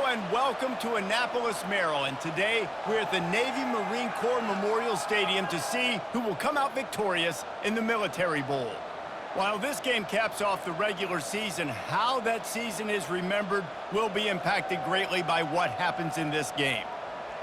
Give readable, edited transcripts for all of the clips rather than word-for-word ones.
and welcome to Annapolis, Maryland. Today, we're at the Navy Marine Corps Memorial Stadium to see who will come out victorious in the Military Bowl. While this game caps off the regular season, how that season is remembered will be impacted greatly by what happens in this game.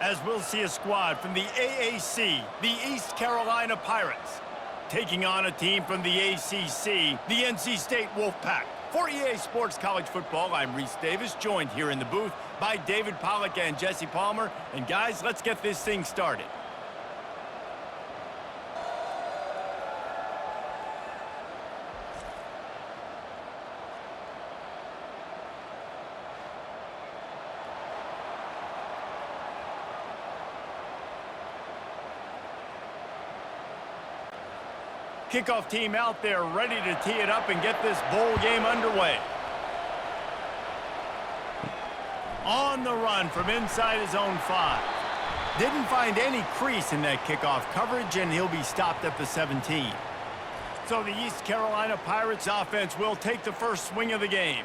As we'll see a squad from the AAC, the East Carolina Pirates, taking on a team from the ACC, the NC State Wolfpack. For EA Sports College Football, I'm Reese Davis, joined here in the booth by David Pollack and Jesse Palmer. And guys, let's get this thing started. Kickoff team out there ready to tee it up and get this bowl game underway. On the run from inside his own 5. Didn't find any crease in that kickoff coverage, and he'll be stopped at the 17. So the East Carolina Pirates offense will take the first swing of the game.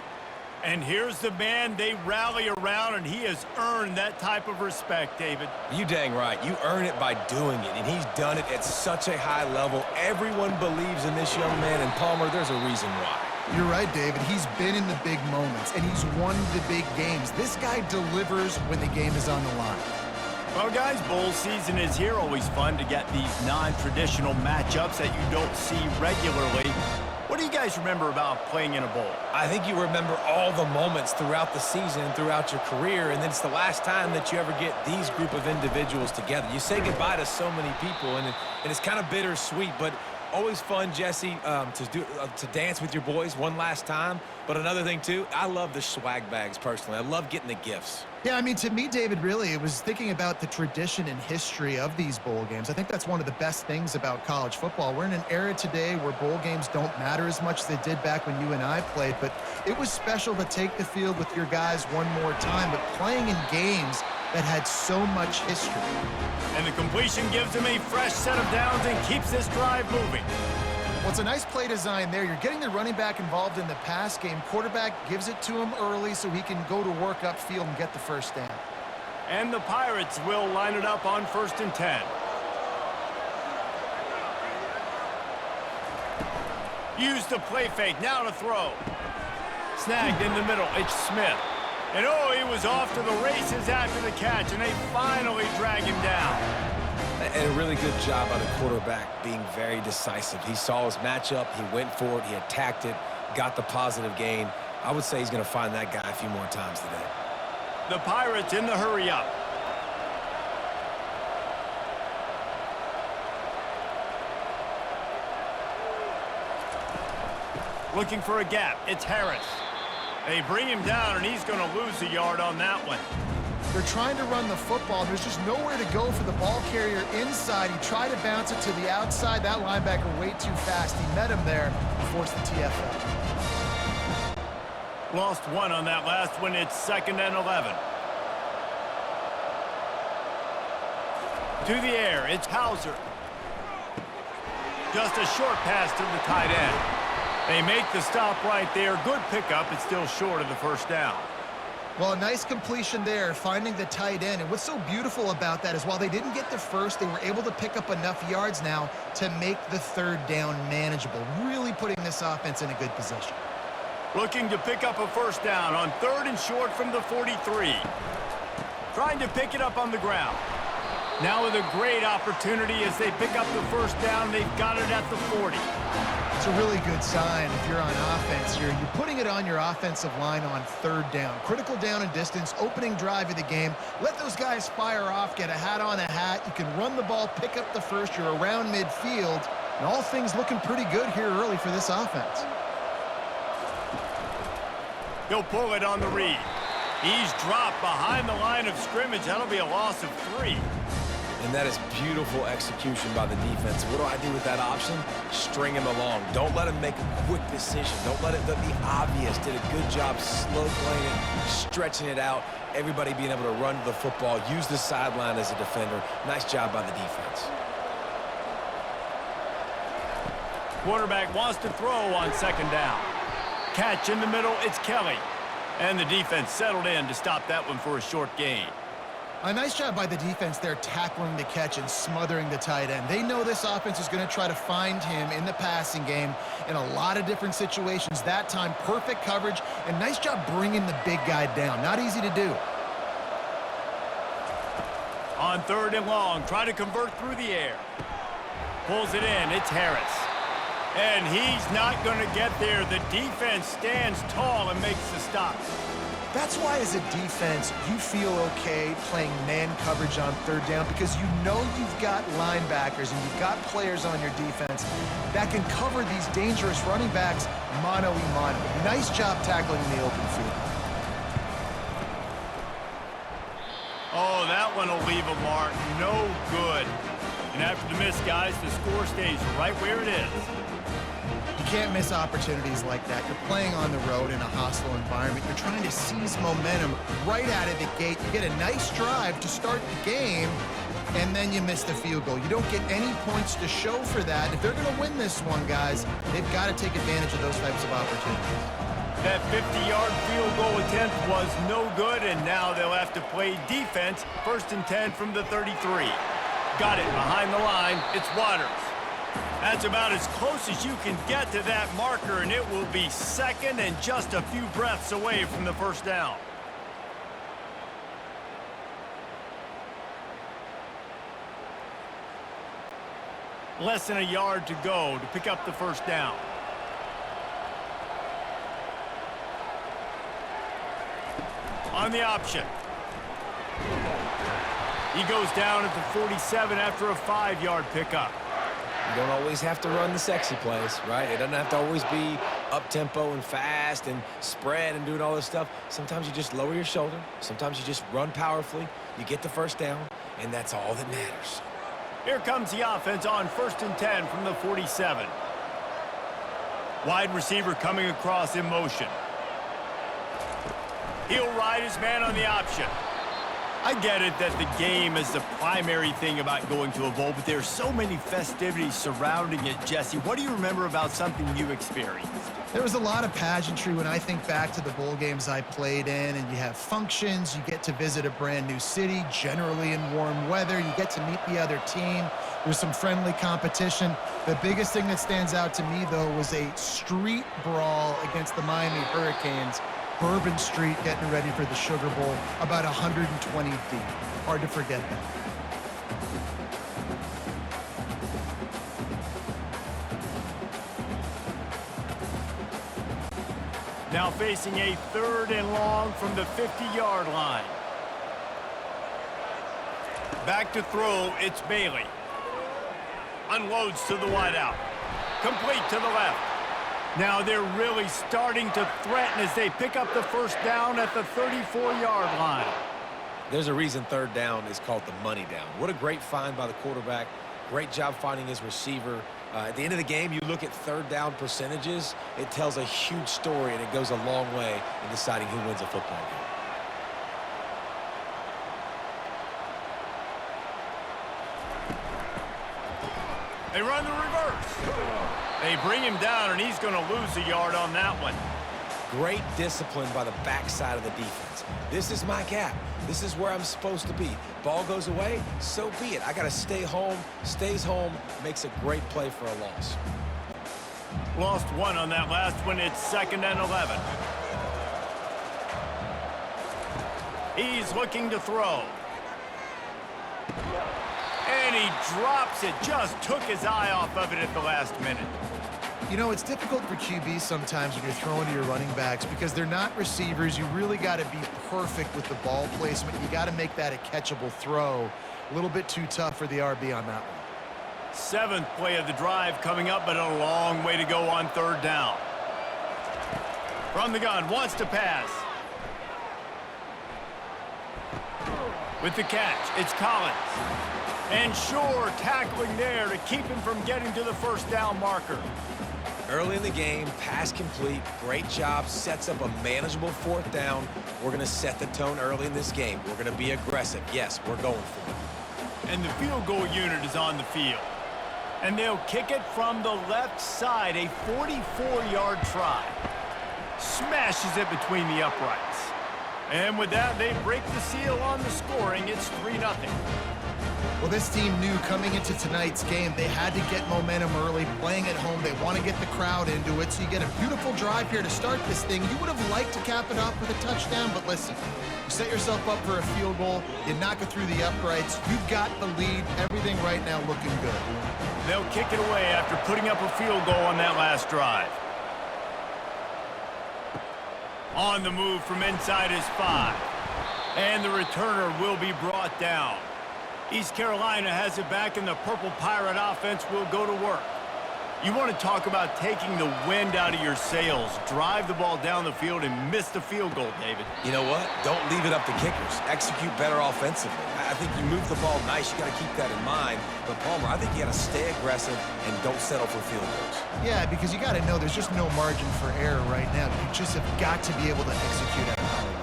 And here's the man they rally around, and he has earned that type of respect, David. You dang right. You earn it by doing it, and he's done it at such a high level. Everyone believes in this young man, and Palmer, there's a reason why. You're right, David. He's been in the big moments, and he's won the big games. This guy delivers when the game is on the line. Well, guys, bowl season is here. Always fun to get these non-traditional matchups that you don't see regularly. What do you guys remember about playing in a bowl? I think you remember all the moments throughout the season, throughout your career, and then it's the last time that you ever get these group of individuals together. You say goodbye to so many people, and it's kind of bittersweet, but always fun, Jesse, to dance with your boys one last time. But another thing, too, I love the swag bags, personally. I love getting the gifts. Yeah, I mean, to me, David, really, it was thinking about the tradition and history of these bowl games. I think that's one of the best things about college football. We're in an era today where bowl games don't matter as much as they did back when you and I played, but it was special to take the field with your guys one more time, but playing in games that had so much history. And the completion gives him a fresh set of downs and keeps this drive moving. Well, it's a nice play design there. You're getting the running back involved in the pass game. Quarterback gives it to him early so he can go to work upfield and get the first down. And the Pirates will line it up on 1st and 10. Use the play fake, now to throw. Snagged in the middle, it's Smith. And oh, he was off to the races after the catch, and they finally drag him down. And a really good job by the quarterback being very decisive. He saw his matchup, he went for it, he attacked it, got the positive gain. I would say he's going to find that guy a few more times today. The Pirates in the hurry-up. Looking for a gap, it's Harris. They bring him down, and he's going to lose a yard on that one. They're trying to run the football. There's just nowhere to go for the ball carrier inside. He tried to bounce it to the outside. That linebacker way too fast. He met him there and forced the TFL. Lost one on that last one. It's 2nd and 11. To the air, it's Hauser. Just a short pass to the tight end. They make the stop right there. Good pickup. It's still short of the first down. Well, a nice completion there, finding the tight end. And what's so beautiful about that is while they didn't get the first, they were able to pick up enough yards now to make the 3rd down manageable, really putting this offense in a good position. Looking to pick up a first down on 3rd and short from the 43. Trying to pick it up on the ground. Now with a great opportunity as they pick up the first down, they've got it at the 40. It's a really good sign if you're on offense here. You're putting it on your offensive line on 3rd down. Critical down and distance, opening drive of the game. Let those guys fire off, get a hat on a hat. You can run the ball, pick up the first. You're around midfield. And all things looking pretty good here early for this offense. He'll pull it on the read. He's dropped behind the line of scrimmage. That'll be a loss of 3. And that is beautiful execution by the defense. What do I do with that option? String him along. Don't let him make a quick decision. Don't let it be obvious. Did a good job slow playing it, stretching it out. Everybody being able to run to the football, use the sideline as a defender. Nice job by the defense. Quarterback wants to throw on 2nd down. Catch in the middle, it's Kelly. And the defense settled in to stop that one for a short gain. A nice job by the defense there tackling the catch and smothering the tight end. They know this offense is going to try to find him in the passing game in a lot of different situations. That time, perfect coverage, and nice job bringing the big guy down. Not easy to do. On 3rd and long, try to convert through the air. Pulls it in. It's Harris. And he's not going to get there. The defense stands tall and makes the stop. That's why, as a defense, you feel okay playing man coverage on 3rd down because you know you've got linebackers and you've got players on your defense that can cover these dangerous running backs mano-a-mano. Nice job tackling in the open field. Oh, that one will leave a mark. No good. And after the miss, guys, the score stays right where it is. You can't miss opportunities like that. You're playing on the road in a hostile environment. You're trying to seize momentum right out of the gate. You get a nice drive to start the game, and then you miss the field goal. You don't get any points to show for that. If they're going to win this one, guys, they've got to take advantage of those types of opportunities. That 50-yard field goal attempt was no good, and now they'll have to play defense. 1st and 10 from the 33. Got it behind the line. It's Waters. That's about as close as you can get to that marker, and it will be 2nd and just a few breaths away from the 1st down. Less than a yard to go to pick up the 1st down. On the option. He goes down at the 47 after a 5-yard pickup. You don't always have to run the sexy plays, right? It doesn't have to always be up-tempo and fast and spread and doing all this stuff. Sometimes you just lower your shoulder. Sometimes you just run powerfully. You get the 1st down, and that's all that matters. Here comes the offense on 1st and 10 from the 47. Wide receiver coming across in motion. He'll ride his man on the option. I get it that the game is the primary thing about going to a bowl, but there's so many festivities surrounding it. Jesse, what do you remember about something you experienced? There was a lot of pageantry when I think back to the bowl games I played in, and you have functions, you get to visit a brand new city, generally in warm weather, you get to meet the other team, there's some friendly competition. The biggest thing that stands out to me, though, was a street brawl against the Miami Hurricanes. Bourbon Street getting ready for the Sugar Bowl, about 120 deep. Hard to forget that. Now facing a 3rd and long from the 50-yard line. Back to throw, it's Bailey. Unloads to the wideout. Complete to the left. Now they're really starting to threaten as they pick up the 1st down at the 34-yard line. There's a reason 3rd down is called the money down. What a great find by the quarterback. Great job finding his receiver. At the end of the game, you look at 3rd down percentages. It tells a huge story, and it goes a long way in deciding who wins a football game. They run the reverse. They bring him down, and he's going to lose a yard on that one. Great discipline by the backside of the defense. This is my gap. This is where I'm supposed to be. Ball goes away, so be it. I got to stay home. Stays home, makes a great play for a loss. Lost 1 on that last one. It's 2nd and 11. He's looking to throw. And he drops it. Just took his eye off of it at the last minute. You know, it's difficult for QBs sometimes when you're throwing to your running backs because they're not receivers. You really got to be perfect with the ball placement. You got to make that a catchable throw. A little bit too tough for the RB on that one. 7th play of the drive coming up, but a long way to go on 3rd down. From the gun, wants to pass. With the catch, it's Collins. And Shore tackling there to keep him from getting to the 1st down marker. Early in the game, pass complete, great job, sets up a manageable 4th down. We're going to set the tone early in this game. We're going to be aggressive. Yes, we're going for it. And the field goal unit is on the field. And they'll kick it from the left side, a 44-yard try. Smashes it between the uprights. And with that, they break the seal on the scoring. It's 3-0. Well, this team knew coming into tonight's game they had to get momentum early, playing at home. They want to get the crowd into it, so you get a beautiful drive here to start this thing. You would have liked to cap it off with a touchdown, but listen, you set yourself up for a field goal, you knock it through the uprights, you've got the lead, everything right now looking good. They'll kick it away after putting up a field goal on that last drive. On the move from inside his 5. And the returner will be brought down. East Carolina has it back, and the Purple Pirate offense will go to work. You want to talk about taking the wind out of your sails. Drive the ball down the field and miss the field goal, David. You know what? Don't leave it up to kickers. Execute better offensively. I think you move the ball nice. You got to keep that in mind. But, Palmer, I think you got to stay aggressive and don't settle for field goals. Yeah, because you got to know there's just no margin for error right now. You just have got to be able to execute at a high level.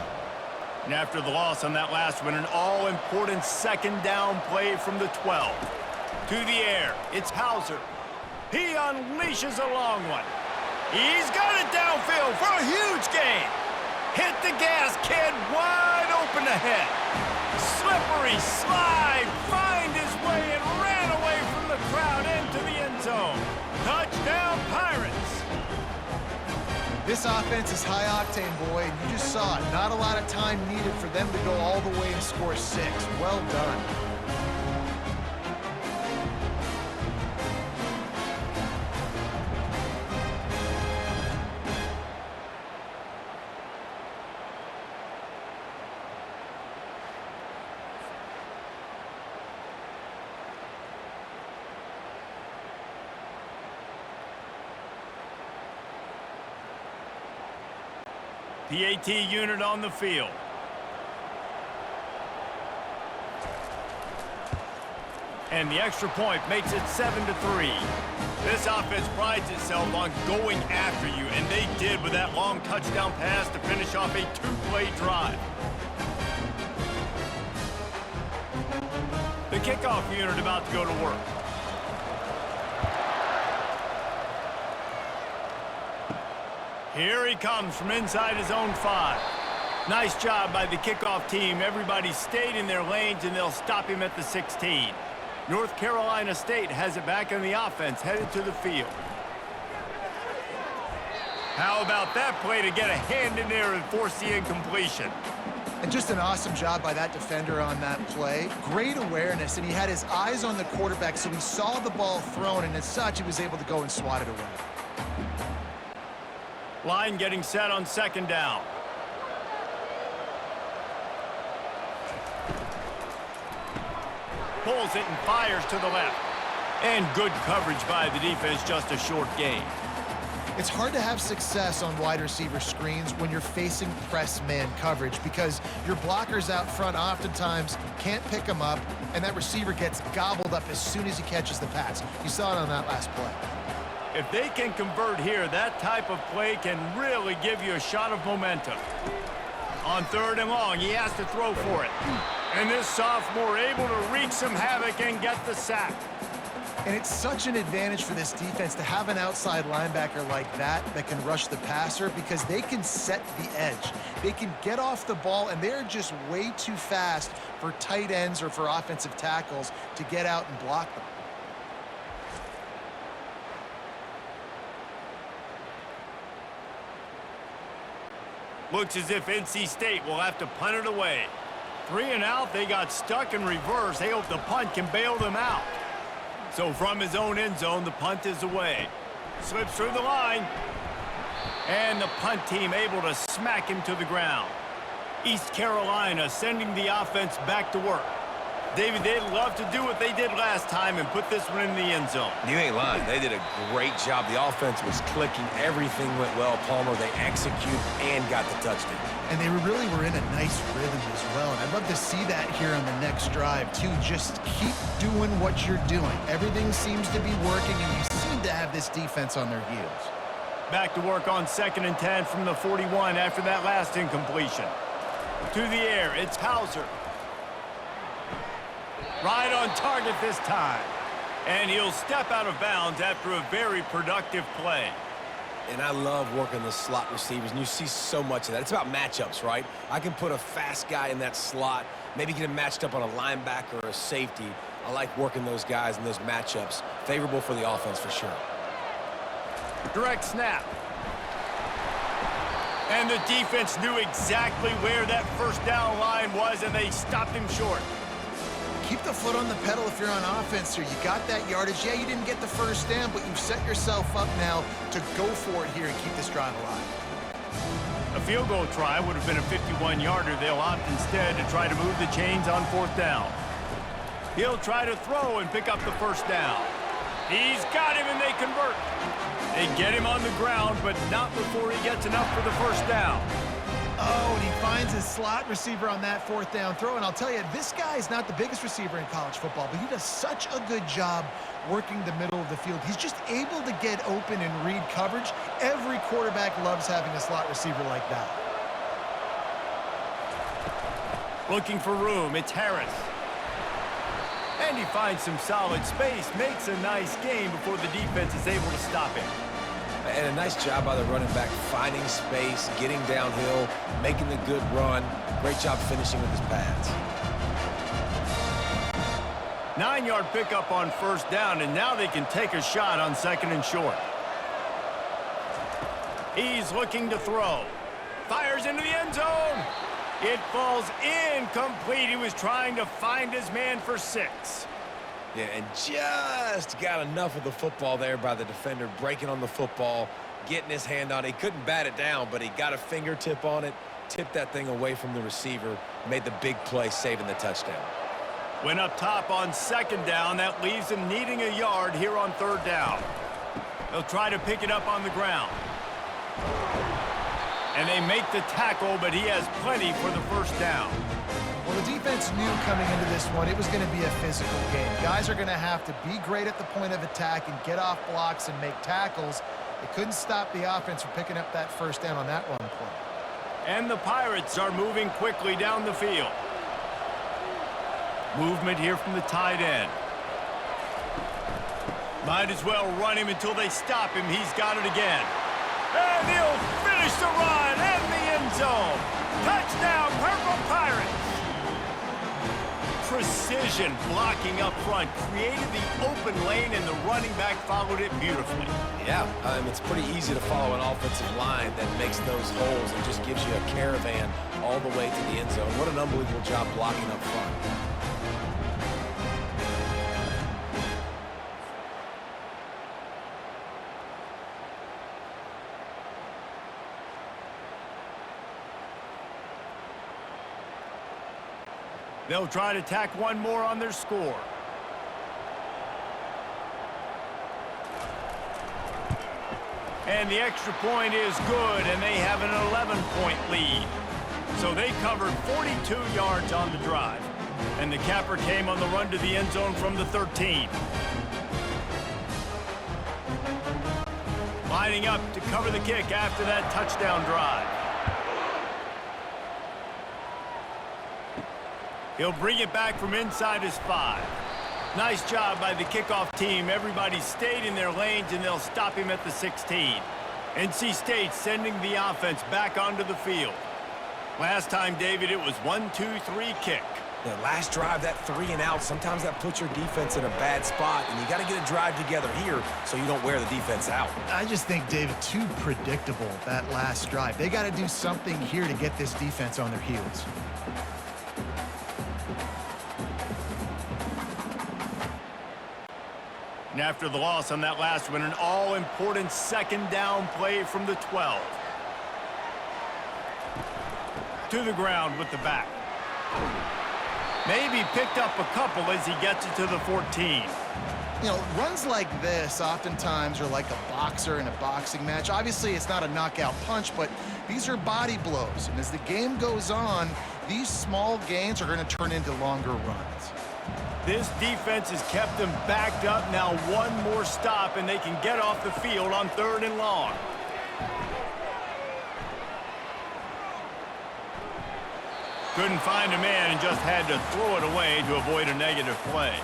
And after the loss on that last one, an all-important second down play from the 12. To the air, it's Hauser. He unleashes a long one. He's got it downfield for a huge gain. Hit the gas, kid, wide open ahead. Slippery slide, find his way and ran away from the crowd into the end zone. Touchdown, Pirates. This offense is high octane, boy, and you just saw it. Not a lot of time needed for them to go all the way and score 6. Well done. PAT unit on the field. And the extra point makes it 7-3. This offense prides itself on going after you, and they did with that long touchdown pass to finish off a 2-play drive. The kickoff unit about to go to work. Here he comes from inside his own 5. Nice job by the kickoff team. Everybody stayed in their lanes, and they'll stop him at the 16. North Carolina State has it back on the offense, headed to the field. How about that play to get a hand in there and force the incompletion? And just an awesome job by that defender on that play. Great awareness, and he had his eyes on the quarterback, so he saw the ball thrown, and as such, he was able to go and swat it away. Line getting set on second down. Pulls it and fires to the left. And good coverage by the defense, just a short gain. It's hard to have success on wide receiver screens when you're facing press man coverage because your blockers out front oftentimes can't pick them up, and that receiver gets gobbled up as soon as he catches the pass. You saw it on that last play. If they can convert here, that type of play can really give you a shot of momentum. On third and long, he has to throw for it. And this sophomore able to wreak some havoc and get the sack. And it's such an advantage for this defense to have an outside linebacker like that can rush the passer because they can set the edge. They can get off the ball, and they're just way too fast for tight ends or for offensive tackles to get out and block them. Looks as if NC State will have to punt it away. 3 and out, they got stuck in reverse. They hope the punt can bail them out. So from his own end zone, the punt is away. Slips through the line. And the punt team able to smack him to the ground. East Carolina sending the offense back to work. David, they'd love to do what they did last time and put this one in the end zone. You ain't lying. They did a great job. The offense was clicking. Everything went well, Palmer. They executed and got the touchdown. And they really were in a nice rhythm as well. And I'd love to see that here on the next drive, too. Just keep doing what you're doing. Everything seems to be working, and you seem to have this defense on their heels. Back to work on 2nd and 10 from the 41 after that last incompletion. To the air, it's Hauser. Right on target this time. And he'll step out of bounds after a very productive play. And I love working the slot receivers, and you see so much of that. It's about matchups, right? I can put a fast guy in that slot, maybe get him matched up on a linebacker or a safety. I like working those guys in those matchups. Favorable for the offense for sure. Direct snap. And the defense knew exactly where that first down line was, and they stopped him short. Keep the foot on the pedal if you're on offense here. You got that yardage. Yeah, you didn't get the first down, but you've set yourself up now to go for it here and keep this drive alive. A field goal try would have been a 51-yarder. They'll opt instead to try to move the chains on 4th down. He'll try to throw and pick up the first down. He's got him, and they convert. They get him on the ground, but not before he gets enough for the first down. Oh, and he finds his slot receiver on that 4th down throw. And I'll tell you, this guy is not the biggest receiver in college football, but he does such a good job working the middle of the field. He's just able to get open and read coverage. Every quarterback loves having a slot receiver like that. Looking for room, it's Harris. And he finds some solid space, makes a nice gain before the defense is able to stop him. And a nice job by the running back, finding space, getting downhill, making the good run. Great job finishing with his pads. 9-yard pickup on 1st down, and now they can take a shot on 2nd and short. He's looking to throw. Fires into the end zone. It falls incomplete. He was trying to find his man for 6. Yeah, and just got enough of the football there by the defender, breaking on the football, getting his hand on it. He couldn't bat it down, but he got a fingertip on it, tipped that thing away from the receiver, made the big play, saving the touchdown. Went up top on 2nd down. That leaves him needing a yard here on 3rd down. They'll try to pick it up on the ground. And they make the tackle, but he has plenty for the first down. Well, the defense knew coming into this one it was going to be a physical game. Guys are going to have to be great at the point of attack and get off blocks and make tackles. They couldn't stop the offense from picking up that first down on that run play. And the Pirates are moving quickly down the field. Movement here from the tight end. Might as well run him until they stop him. He's got it again. And he'll finish the run in the end zone. Touchdown, Purple Pirates. Precision blocking up front created the open lane, and the running back followed it beautifully. Yeah, it's pretty easy to follow an offensive line that makes those holes and just gives you a caravan all the way to the end zone. What an unbelievable job blocking up front. They'll try to tack one more on their score. And the extra point is good, and they have an 11-point lead. So they covered 42 yards on the drive. And the capper came on the run to the end zone from the 13. Lining up to cover the kick after that touchdown drive. He'll bring it back from inside his 5. Nice job by the kickoff team. Everybody stayed in their lanes, and they'll stop him at the 16. NC State sending the offense back onto the field. Last time, David, it was 1-2-3 kick. The last drive, that 3 and out, sometimes that puts your defense in a bad spot, and you got to get a drive together here so you don't wear the defense out. I just think, David, too predictable, that last drive. They got to do something here to get this defense on their heels. And after the loss on that last one, an all-important 2nd down play from the 12. To the ground with the back. Maybe picked up a couple as he gets it to the 14. You know, runs like this oftentimes are like a boxer in a boxing match. Obviously, it's not a knockout punch, but these are body blows. And as the game goes on, these small gains are going to turn into longer runs. This defense has kept them backed up. Now one more stop, and they can get off the field on 3rd and long. Couldn't find a man and just had to throw it away to avoid a negative play.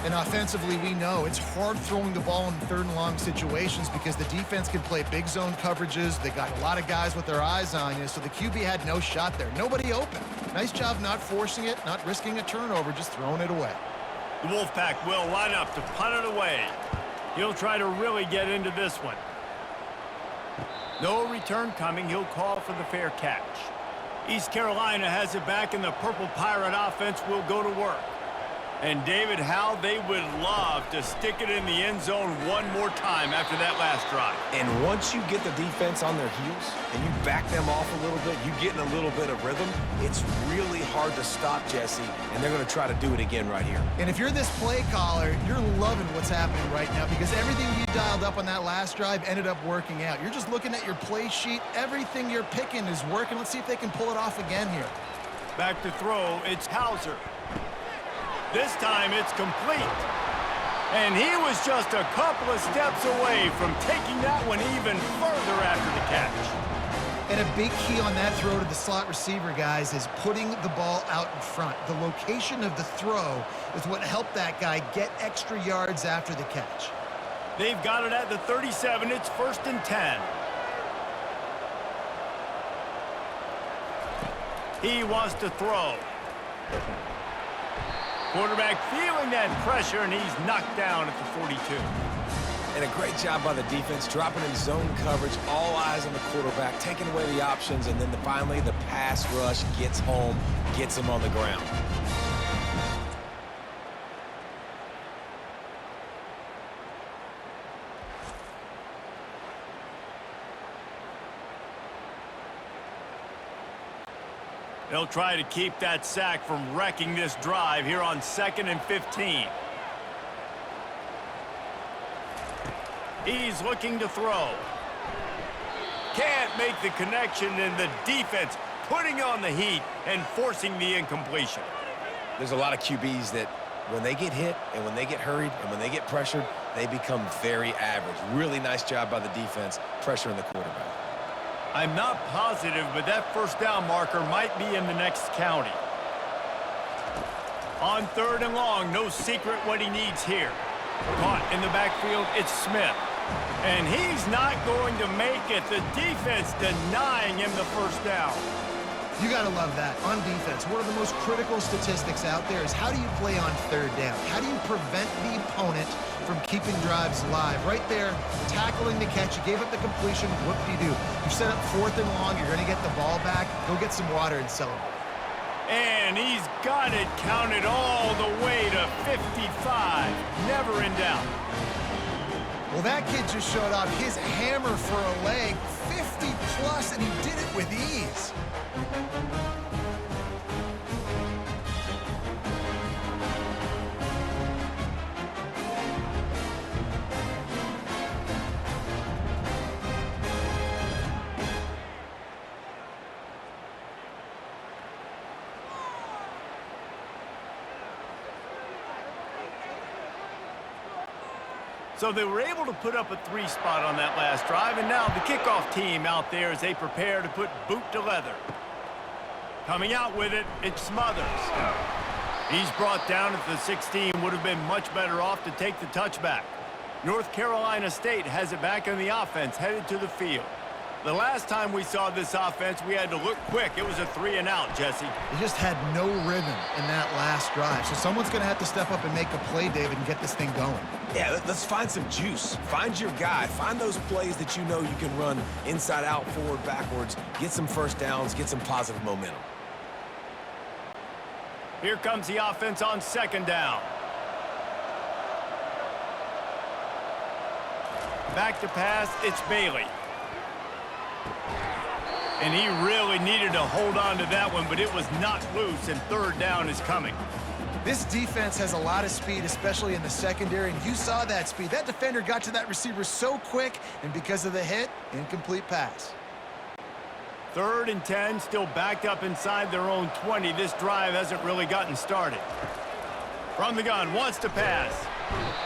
And offensively, we know it's hard throwing the ball in third and long situations because the defense can play big zone coverages. They got a lot of guys with their eyes on you, so the QB had no shot there. Nobody open. Nice job not forcing it, not risking a turnover, just throwing it away. The Wolfpack will line up to punt it away. He'll try to really get into this one. No return coming. He'll call for the fair catch. East Carolina has it back, and the Purple Pirate offense will go to work. And David, how they would love to stick it in the end zone one more time after that last drive. And once you get the defense on their heels and you back them off a little bit, you get in a little bit of rhythm, it's really hard to stop, Jesse, and they're going to try to do it again right here. And if you're this play caller, you're loving what's happening right now because everything you dialed up on that last drive ended up working out. You're just looking at your play sheet. Everything you're picking is working. Let's see if they can pull it off again here. Back to throw, it's Hauser. This time it's complete. And he was just a couple of steps away from taking that one even further after the catch. And a big key on that throw to the slot receiver, guys, is putting the ball out in front. The location of the throw is what helped that guy get extra yards after the catch. They've got it at the 37. It's 1st and 10. He wants to throw. Quarterback feeling that pressure, and he's knocked down at the 42. And a great job by the defense, dropping in zone coverage, all eyes on the quarterback, taking away the options, and then finally the pass rush gets home, gets him on the ground. They'll try to keep that sack from wrecking this drive here on 2nd and 15. He's looking to throw. Can't make the connection, and the defense putting on the heat and forcing the incompletion. There's a lot of QBs that when they get hit and when they get hurried and when they get pressured, they become very average. Really nice job by the defense pressuring the quarterback. I'm not positive, but that first down marker might be in the next county. On 3rd and long, no secret what he needs here. Caught in the backfield, it's Smith. And he's not going to make it. The defense denying him the first down. You got to love that. On defense, one of the most critical statistics out there is how do you play on 3rd down? How do you prevent the opponent from keeping drives alive? Right there, tackling the catch. You gave up the completion. What do? You set up 4th and long. You're going to get the ball back. Go get some water and celebrate. And he's got it counted all the way to 55. Never in doubt. Well, that kid just showed off his hammer for a leg. 50 plus, and he did it with ease. So they were able to put up a 3 spot on that last drive, and now the kickoff team out there as they prepare to put boot to leather. Coming out with it, it's Smothers. He's brought down at the 16, would have been much better off to take the touchback. North Carolina State has it back in the offense, headed to the field. The last time we saw this offense, we had to look quick. It was a 3 and out, Jesse. They just had no rhythm in that last drive. So someone's going to have to step up and make a play, David, and get this thing going. Yeah, let's find some juice. Find your guy. Find those plays that you know you can run inside out, forward, backwards. Get some first downs. Get some positive momentum. Here comes the offense on 2nd down. Back to pass, it's Bailey. And he really needed to hold on to that one, but it was not loose, and 3rd down is coming. This defense has a lot of speed, especially in the secondary, and you saw that speed. That defender got to that receiver so quick, and because of the hit, incomplete pass. 3rd and 10, still backed up inside their own 20. This drive hasn't really gotten started. From the gun, wants to pass.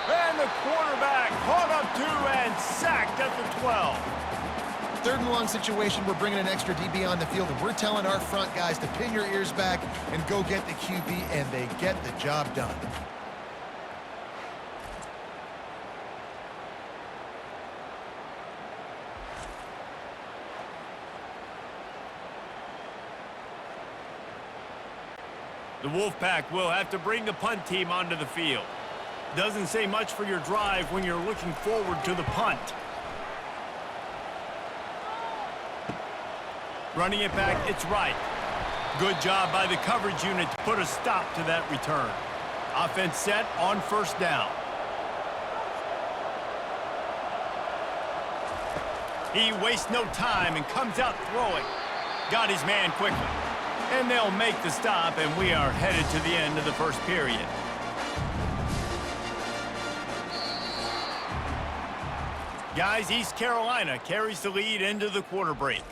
And the quarterback caught up to and sacked at the 12. Third and long situation, we're bringing an extra DB on the field, and we're telling our front guys to pin your ears back and go get the QB, and they get the job done. The Wolfpack will have to bring the punt team onto the field. Doesn't say much for your drive when you're looking forward to the punt. Running it back, it's right. Good job by the coverage unit to put a stop to that return. Offense set on first down. He wastes no time and comes out throwing. Got his man quickly. And they'll make the stop, and we are headed to the end of the first period. Guys, East Carolina carries the lead into the quarter break.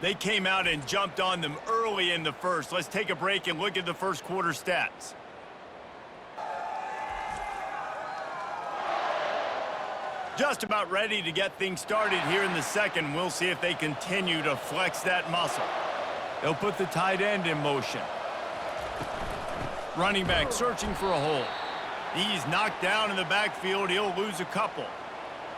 They came out and jumped on them early in the first. Let's take a break and look at the first quarter stats. Just about ready to get things started here in the second. We'll see if they continue to flex that muscle. They'll put the tight end in motion. Running back searching for a hole. He's knocked down in the backfield. He'll lose a couple.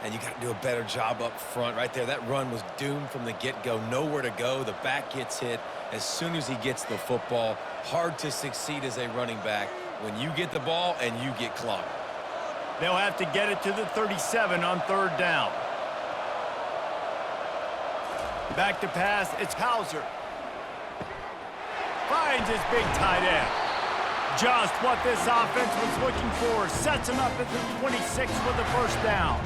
And you got to do a better job up front right there. That run was doomed from the get-go. Nowhere to go. The back gets hit as soon as he gets the football. Hard to succeed as a running back when you get the ball and you get clocked. They'll have to get it to the 37 on third down. Back to pass. It's Hauser. Finds his big tight end. Just what this offense was looking for. Sets him up at the 26 with the first down.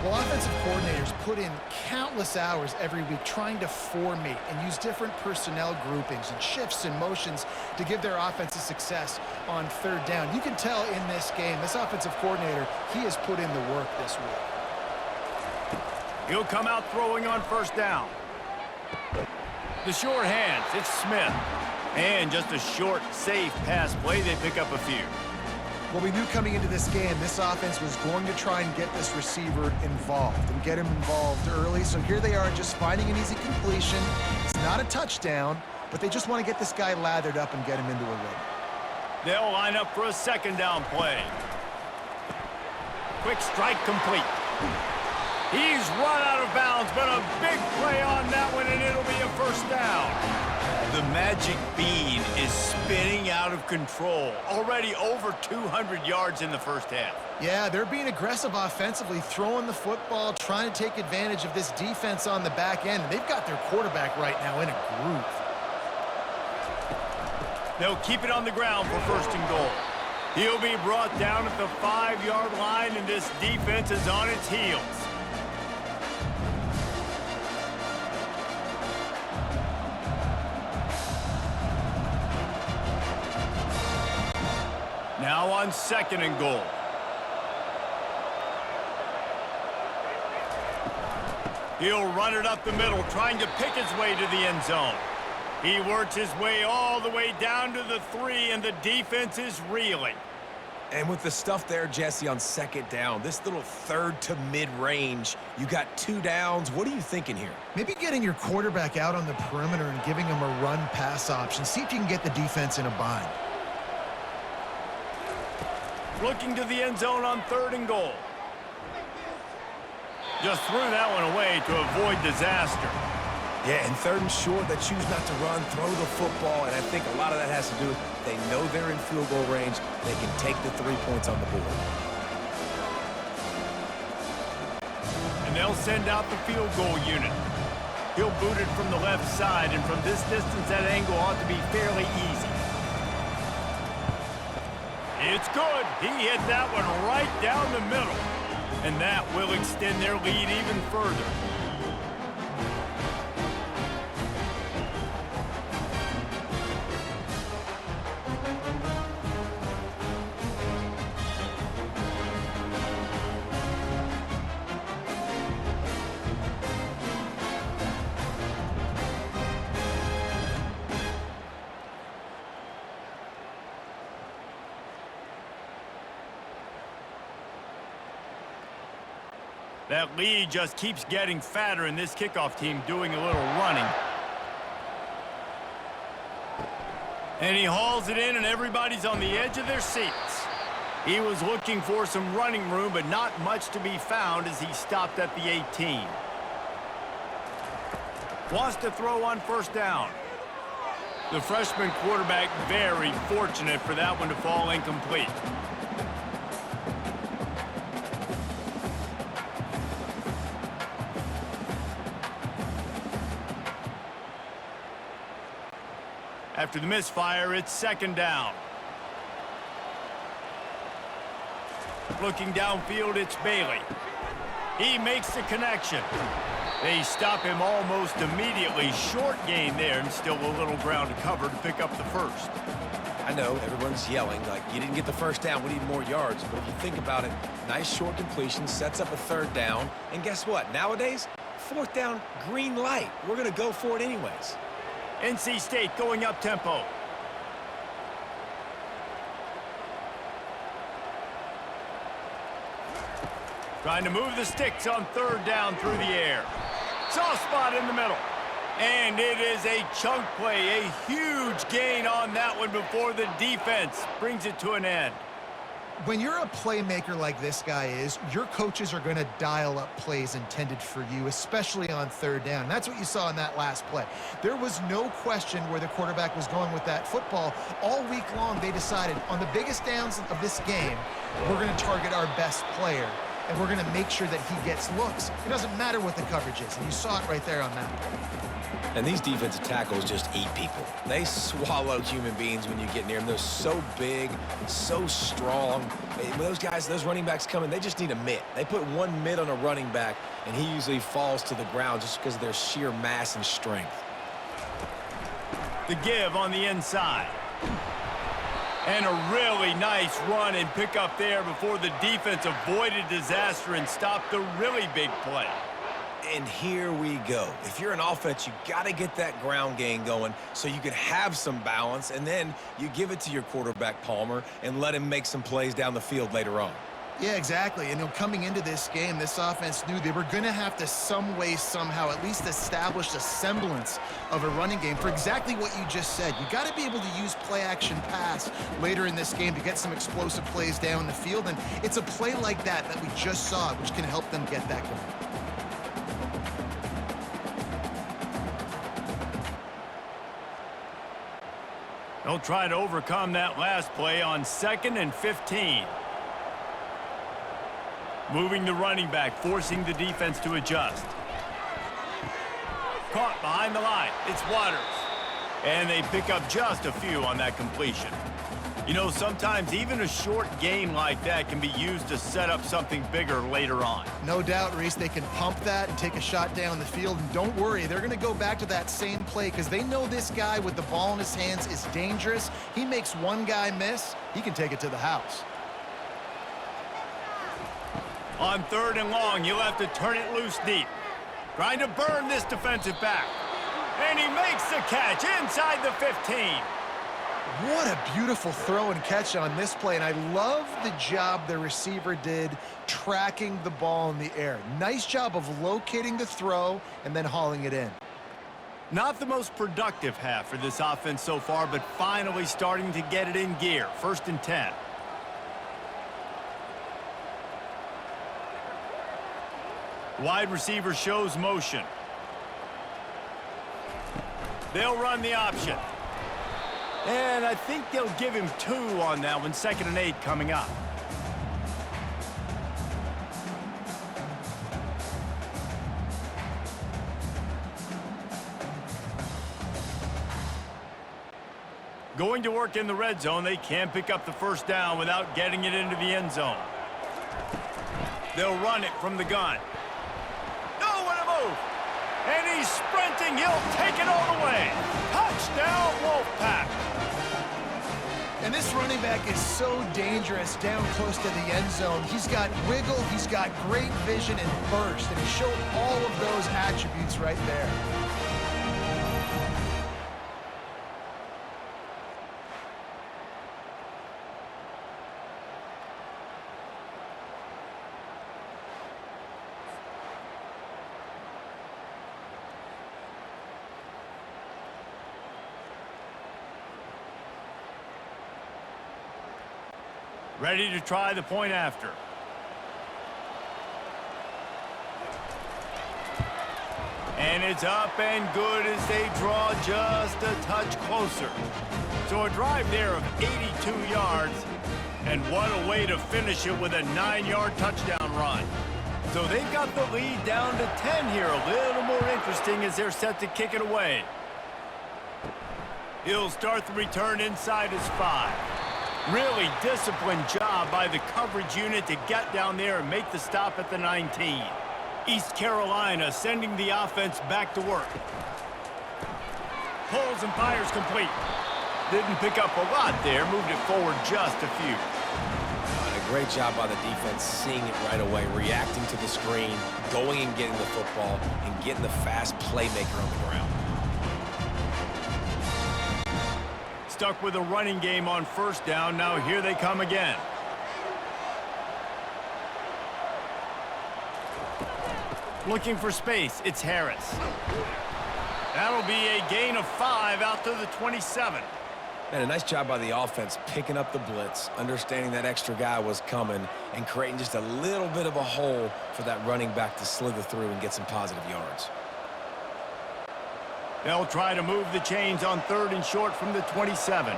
Well, offensive coordinators put in countless hours every week trying to formate and use different personnel groupings and shifts and motions to give their offense a success on third down. You can tell in this game, this offensive coordinator, he has put in the work this week. He'll come out throwing on first down. The short hands, it's Smith. And just a short, safe pass play. They pick up a few. Well, we knew coming into this game, this offense was going to try and get this receiver involved and get him involved early. So here they are just finding an easy completion. It's not a touchdown, but they just want to get this guy lathered up and get him into a rhythm. They'll line up for a second down play. Quick strike complete. He's run out of bounds, but a big play on that one, and it'll be a first down. The magic bean is spinning out of control. Already over 200 yards in the first half. Yeah, they're being aggressive offensively, throwing the football, trying to take advantage of this defense on the back end. They've got their quarterback right now in a groove. They'll keep it on the ground for first and goal. He'll be brought down at the 5-yard line, and this defense is on its heels. Now on second and goal. He'll run it up the middle, trying to pick his way to the end zone. He works his way all the way down to the 3, and the defense is reeling. And with the stuff there, Jesse, on second down, this little third to mid-range, you got 2 downs. What are you thinking here? Maybe getting your quarterback out on the perimeter and giving him a run-pass option. See if you can get the defense in a bind. Looking to the end zone on third and goal. Just threw that one away to avoid disaster. Yeah, and third and short, they choose not to run, throw the football, and I think a lot of that has to do with they know they're in field goal range. They can take the 3 points on the board. And they'll send out the field goal unit. He'll boot it from the left side, and from this distance, that angle ought to be fairly easy. It's good. He hit that one right down the middle. And that will extend their lead even further. That lead just keeps getting fatter, and this kickoff team doing a little running. And he hauls it in, and everybody's on the edge of their seats. He was looking for some running room, but not much to be found as he stopped at the 18. Wants to throw on first down. The freshman quarterback very fortunate for that one to fall incomplete. After the misfire, it's second down. Looking downfield, it's Bailey. He makes the connection. They stop him almost immediately. Short gain there, and still a little ground to cover to pick up the first. I know everyone's yelling, like, you didn't get the first down, we need more yards. But if you think about it, nice short completion, sets up a third down. And guess what? Nowadays, fourth down, green light. We're going to go for it anyways. NC State going up tempo. Trying to move the sticks on third down through the air. Soft spot in the middle. And it is a chunk play, a huge gain on that one before the defense brings it to an end. When you're a playmaker like this guy is, your coaches are going to dial up plays intended for you, especially on third down. That's what you saw in that last play. There was no question where the quarterback was going with that football. All week long, they decided on the biggest downs of this game, we're going to target our best player, and we're going to make sure that he gets looks. It doesn't matter what the coverage is, and you saw it right there on that play. And these defensive tackles just eat people. They swallow human beings when you get near them. They're so big, so strong. When those guys, those running backs come in, they just need a mitt. They put one mitt on a running back, and he usually falls to the ground just because of their sheer mass and strength. The give on the inside. And a really nice run and pick up there before the defense avoided disaster and stopped the really big play. And here we go. If you're an offense, you got to get that ground game going so you can have some balance, and then you give it to your quarterback, Palmer, and let him make some plays down the field later on. Yeah, exactly. And coming into this game, this offense knew they were going to have to some way, somehow, at least establish a semblance of a running game for exactly what you just said. You got to be able to use play-action pass later in this game to get some explosive plays down the field, and it's a play like that that we just saw, which can help them get that going. They'll try to overcome that last play on 2nd and 15. Moving the running back, forcing the defense to adjust. Caught behind the line. It's Waters. And they pick up just a few on that completion. You know, sometimes even a short game like that can be used to set up something bigger later on. No doubt, Reese, they can pump that and take a shot down the field. And don't worry, they're going to go back to that same play because they know this guy with the ball in his hands is dangerous. He makes one guy miss, he can take it to the house. On 3rd and long, you'll have to turn it loose deep. Trying to burn this defensive back. And he makes the catch inside the 15. What a beautiful throw and catch on this play, and I love the job the receiver did tracking the ball in the air. Nice job of locating the throw and then hauling it in. Not the most productive half for this offense so far, but finally starting to get it in gear. 1st and 10. Wide receiver shows motion. They'll run the option. And I think they'll give him 2 on that one. 2nd and 8 coming up. Going to work in the red zone. They can't pick up the first down without getting it into the end zone. They'll run it from the gun. Oh, what a move! And he's sprinting. He'll take it all the way. Touchdown, Wolfpack. And this running back is so dangerous down close to the end zone. He's got wiggle, he's got great vision and burst, and he showed all of those attributes right there. Ready to try the point after. And it's up and good as they draw just a touch closer. So a drive there of 82 yards. And what a way to finish it with a 9-yard touchdown run. So they've got the lead down to 10 here. A little more interesting as they're set to kick it away. He'll start the return inside his 5. Really disciplined job by the coverage unit to get down there and make the stop at the 19. East Carolina sending the offense back to work. Pulls and fires complete. Didn't pick up a lot there, moved it forward just a few. A great job by the defense, seeing it right away, reacting to the screen, going and getting the football, and getting the fast playmaker on the ground. Stuck with a running game on first down. Now here they come again. Looking for space. It's Harris. That'll be a gain of 5 out to the 27. And a nice job by the offense picking up the blitz, understanding that extra guy was coming, and creating just a little bit of a hole for that running back to slither through and get some positive yards. They'll try to move the chains on 3rd and short from the 27.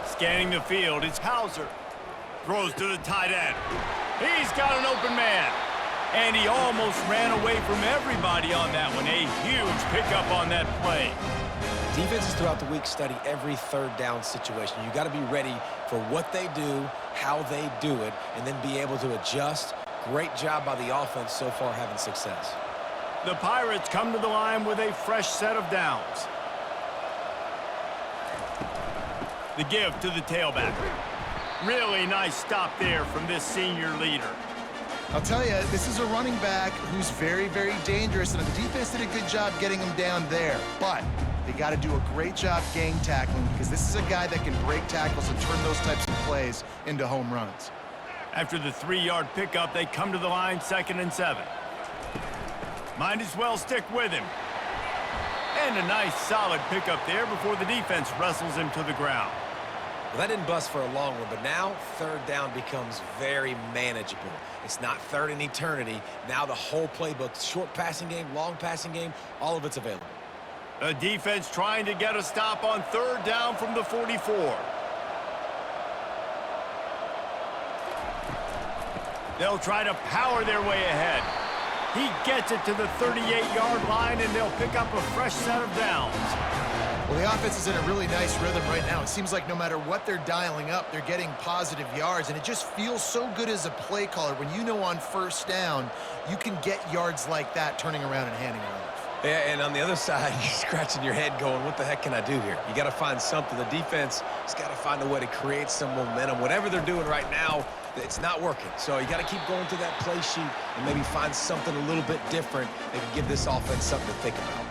Scanning the field, it's Hauser. Throws to the tight end. He's got an open man. And he almost ran away from everybody on that one. A huge pickup on that play. Defenses throughout the week study every 3rd down situation. You got to be ready for what they do, how they do it, and then be able to adjust. Great job by the offense so far having success. The Pirates come to the line with a fresh set of downs. The give to the tailback. Really nice stop there from this senior leader. I'll tell you, this is a running back who's very, very dangerous, and the defense did a good job getting him down there. But they got to do a great job gang tackling, because this is a guy that can break tackles and turn those types of plays into home runs. After the 3-yard pickup, they come to the line 2nd and 7. Might as well stick with him. And a nice solid pickup there before the defense wrestles him to the ground. Well, that didn't bust for a long one, but now 3rd down becomes very manageable. It's not 3rd and eternity. Now the whole playbook, short passing game, long passing game, all of it's available. The defense trying to get a stop on 3rd down from the 44. They'll try to power their way ahead. He gets it to the 38-yard line, and they'll pick up a fresh set of downs. Well, the offense is in a really nice rhythm right now. It seems like no matter what they're dialing up, they're getting positive yards, and it just feels so good as a play caller when you know on 1st down you can get yards like that turning around and handing it off. Yeah, and on the other side, you're scratching your head going, what the heck can I do here? You got to find something. The defense has got to find a way to create some momentum. Whatever they're doing right now, it's not working. So you got to keep going to that play sheet and maybe find something a little bit different that can give this offense something to think about.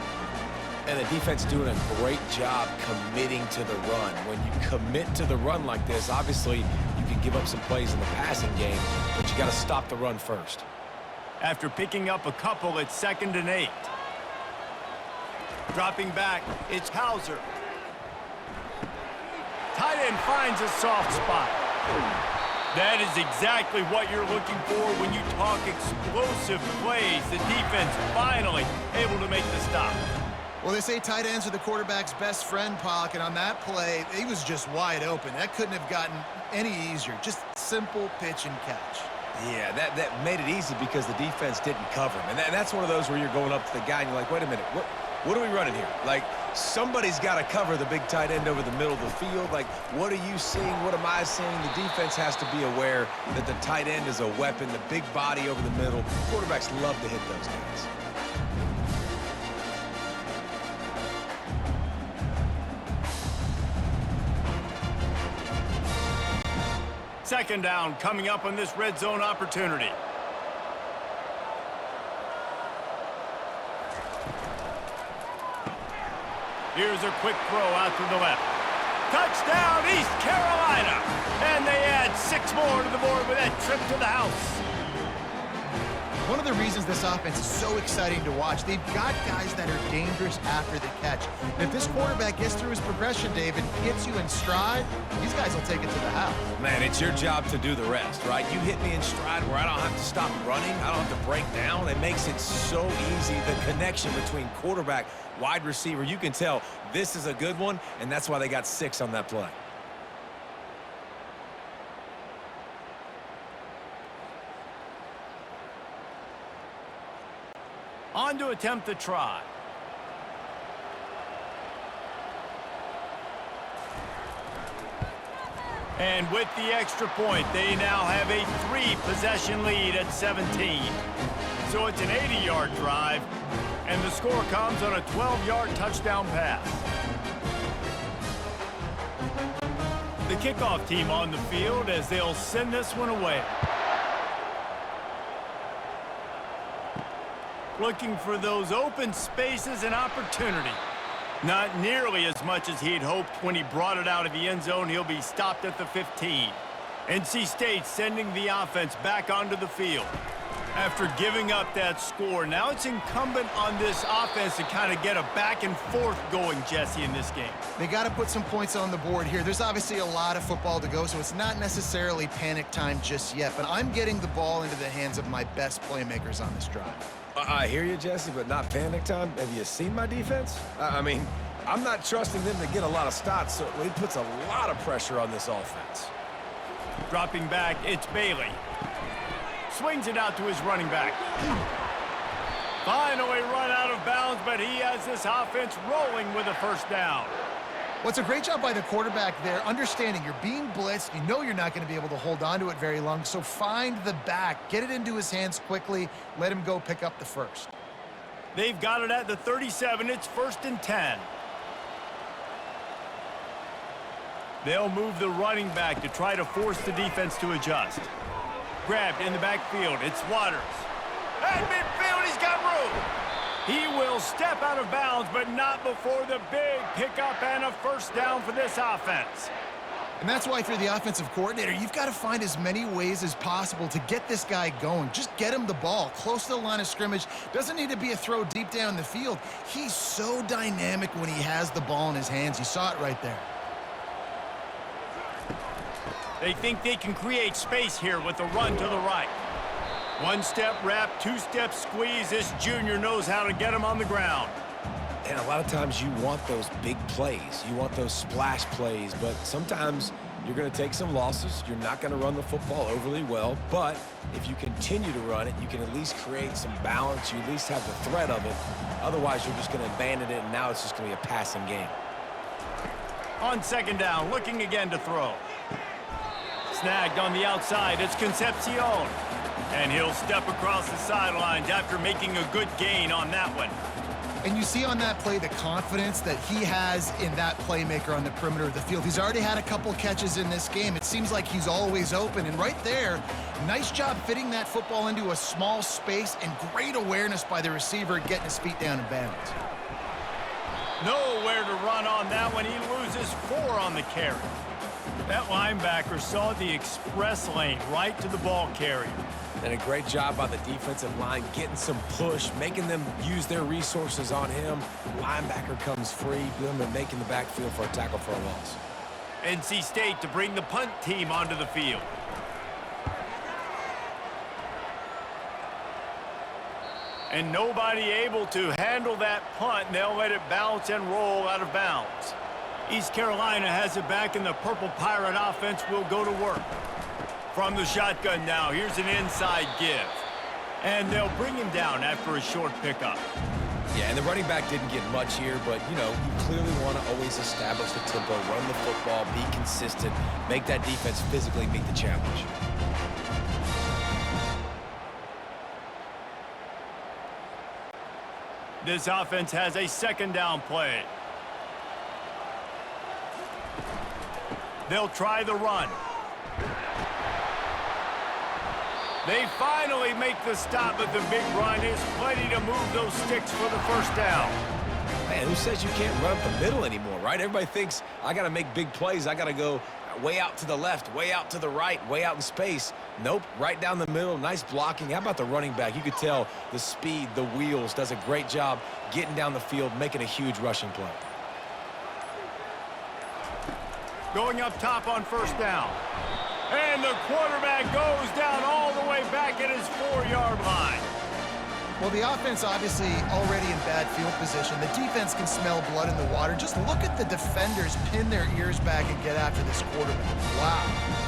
And the defense doing a great job committing to the run. When you commit to the run like this, obviously you can give up some plays in the passing game, but you got to stop the run first. After picking up a couple, it's 2nd and 8. Dropping back, it's Hauser. Tight end finds a soft spot. That is exactly what you're looking for when you talk explosive plays. The defense finally able to make the stop. Well, they say tight ends are the quarterback's best friend, Pollock, and on that play, he was just wide open. That couldn't have gotten any easier. Just simple pitch and catch. Yeah, that made it easy because the defense didn't cover him. And that's one of those where you're going up to the guy and you're like, wait a minute, what are we running here? Like, somebody's got to cover the big tight end over the middle of the field. Like, what are you seeing? What am I seeing? The defense has to be aware that the tight end is a weapon, the big body over the middle. Quarterbacks love to hit those guys. Second down coming up on this red zone opportunity. Here's a quick throw out to the left. Touchdown, East Carolina! And they add 6 more to the board with that trip to the house. One of the reasons this offense is so exciting to watch, they've got guys that are dangerous after the catch. And if this quarterback gets through his progression, David, hits you in stride, these guys will take it to the house. Man, it's your job to do the rest, right? You hit me in stride where I don't have to stop running. I don't have to break down. It makes it so easy. The connection between quarterback, wide receiver, you can tell this is a good one, and that's why they got 6 on that play. On to attempt the try. And with the extra point, they now have a 3-possession lead at 17. So it's an 80-yard drive, and the score comes on a 12-yard touchdown pass. The kickoff team on the field as they'll send this one away. Looking for those open spaces and opportunity. Not nearly as much as he'd hoped when he brought it out of the end zone. He'll be stopped at the 15. NC State sending the offense back onto the field. After giving up that score, now it's incumbent on this offense to kind of get a back and forth going, Jesse, in this game. They got to put some points on the board here. There's obviously a lot of football to go, so it's not necessarily panic time just yet, but I'm getting the ball into the hands of my best playmakers on this drive. I hear you, Jesse, but not panic time. Have you seen my defense? I mean, I'm not trusting them to get a lot of stops, so it puts a lot of pressure on this offense. Dropping back, it's Bailey. Swings it out to his running back. Finally run out of bounds, but he has this offense rolling with a first down. Well, it's a great job by the quarterback there, understanding you're being blitzed. You know you're not going to be able to hold on to it very long, so find the back. Get it into his hands quickly. Let him go pick up the first. They've got it at the 37. It's 1st and 10. They'll move the running back to try to force the defense to adjust. Grabbed in the backfield. It's Waters. At midfield, he's got room. He will step out of bounds, but not before the big pickup and a first down for this offense. And that's why if you're the offensive coordinator, you've got to find as many ways as possible to get this guy going. Just get him the ball close to the line of scrimmage. Doesn't need to be a throw deep down the field. He's so dynamic when he has the ball in his hands. You saw it right there. They think they can create space here with a run to the right. One-step wrap, two-step squeeze. This junior knows how to get him on the ground. And a lot of times you want those big plays. You want those splash plays, but sometimes you're going to take some losses. You're not going to run the football overly well, but if you continue to run it, you can at least create some balance. You at least have the threat of it. Otherwise, you're just going to abandon it, and now it's just going to be a passing game. On 2nd down, looking again to throw. Snagged on the outside, it's Concepcion. And he'll step across the sidelines after making a good gain on that one. And you see on that play the confidence that he has in that playmaker on the perimeter of the field. He's already had a couple catches in this game. It seems like he's always open. And right there, nice job fitting that football into a small space and great awareness by the receiver getting his feet down in bounds. Nowhere to run on that one. He loses 4 on the carry. That linebacker saw the express lane right to the ball carrier. And a great job by the defensive line, getting some push, making them use their resources on him. Linebacker comes free, boom, and making the backfield for a tackle for a loss. NC State to bring the punt team onto the field. And nobody able to handle that punt. They'll let it bounce and roll out of bounds. East Carolina has it back, and the Purple Pirate offense will go to work. From the shotgun now, here's an inside give. And they'll bring him down after a short pickup. Yeah, and the running back didn't get much here, but, you know, you clearly want to always establish the tempo, run the football, be consistent, make that defense physically meet the challenge. This offense has a 2nd down play. They'll try the run. They finally make the stop, but the big run is plenty to move those sticks for the first down. Man, who says you can't run up the middle anymore, right? Everybody thinks I got to make big plays. I got to go way out to the left, way out to the right, way out in space. Nope, right down the middle, nice blocking. How about the running back? You could tell the speed, the wheels, does a great job getting down the field, making a huge rushing play. Going up top on first down. And the quarterback goes down all the way back at his 4-yard line. Well, the offense obviously already in bad field position. The defense can smell blood in the water. Just look at the defenders pin their ears back and get after this quarterback. Wow.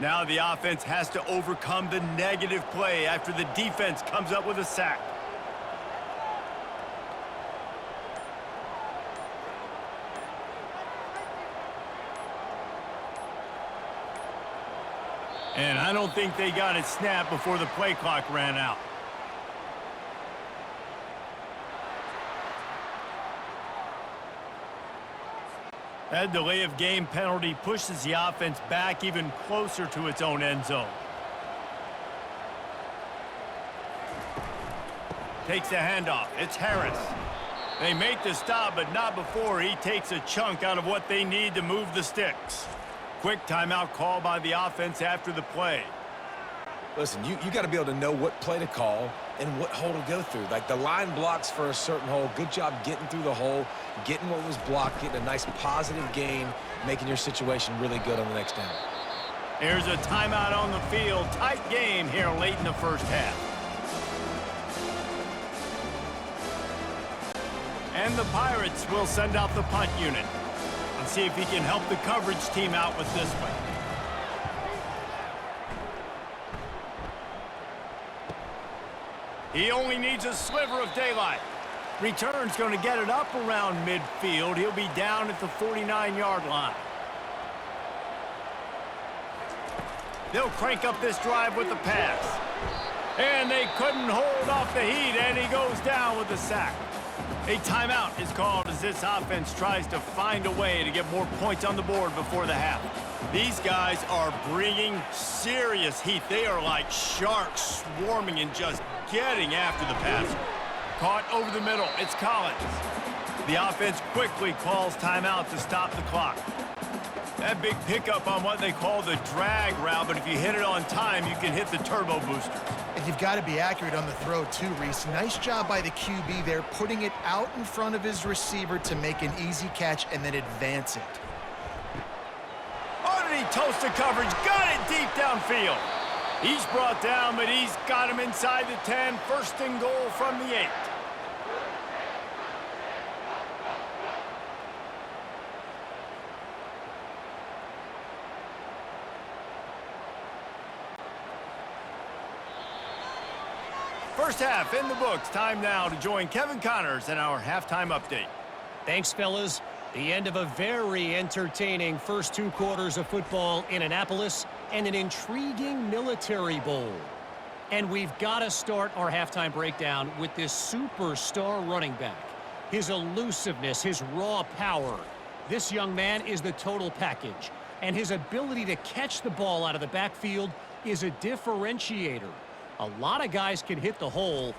Now the offense has to overcome the negative play after the defense comes up with a sack. And I don't think they got it snapped before the play clock ran out. That delay of game penalty pushes the offense back even closer to its own end zone. Takes the handoff. It's Harris. They make the stop, but not before he takes a chunk out of what they need to move the sticks. Quick timeout call by the offense after the play. Listen, you got to be able to know what play to call and what hole to go through. Like the line blocks for a certain hole. Good job getting through the hole, getting what was blocked, getting a nice positive gain, making your situation really good on the next down. Here's a timeout on the field. Tight game here late in the first half. And the Pirates will send out the punt unit. Let's see if he can help the coverage team out with this one. He only needs a sliver of daylight. Return's going to get it up around midfield. He'll be down at the 49-yard line. They'll crank up this drive with the pass. And they couldn't hold off the heat, and he goes down with the sack. A timeout is called as this offense tries to find a way to get more points on the board before the half. These guys are bringing serious heat. They are like sharks swarming and just getting after the passer. Caught over the middle. It's Collins. The offense quickly calls timeout to stop the clock. That big pickup on what they call the drag route, but if you hit it on time, you can hit the turbo boosters. And you've got to be accurate on the throw too, Reese. Nice job by the QB there, putting it out in front of his receiver to make an easy catch and then advance it. Oh, did he toast the coverage? Got it deep downfield. He's brought down, but he's got him inside the 10. First and goal from the 8. First half in the books. Time now to join Kevin Connors in our halftime update. Thanks, fellas. The end of a very entertaining first 2 quarters of football in Annapolis and an intriguing Military Bowl. And we've got to start our halftime breakdown with this superstar running back. His elusiveness, his raw power. This young man is the total package. And his ability to catch the ball out of the backfield is a differentiator. A lot of guys can hit the hole.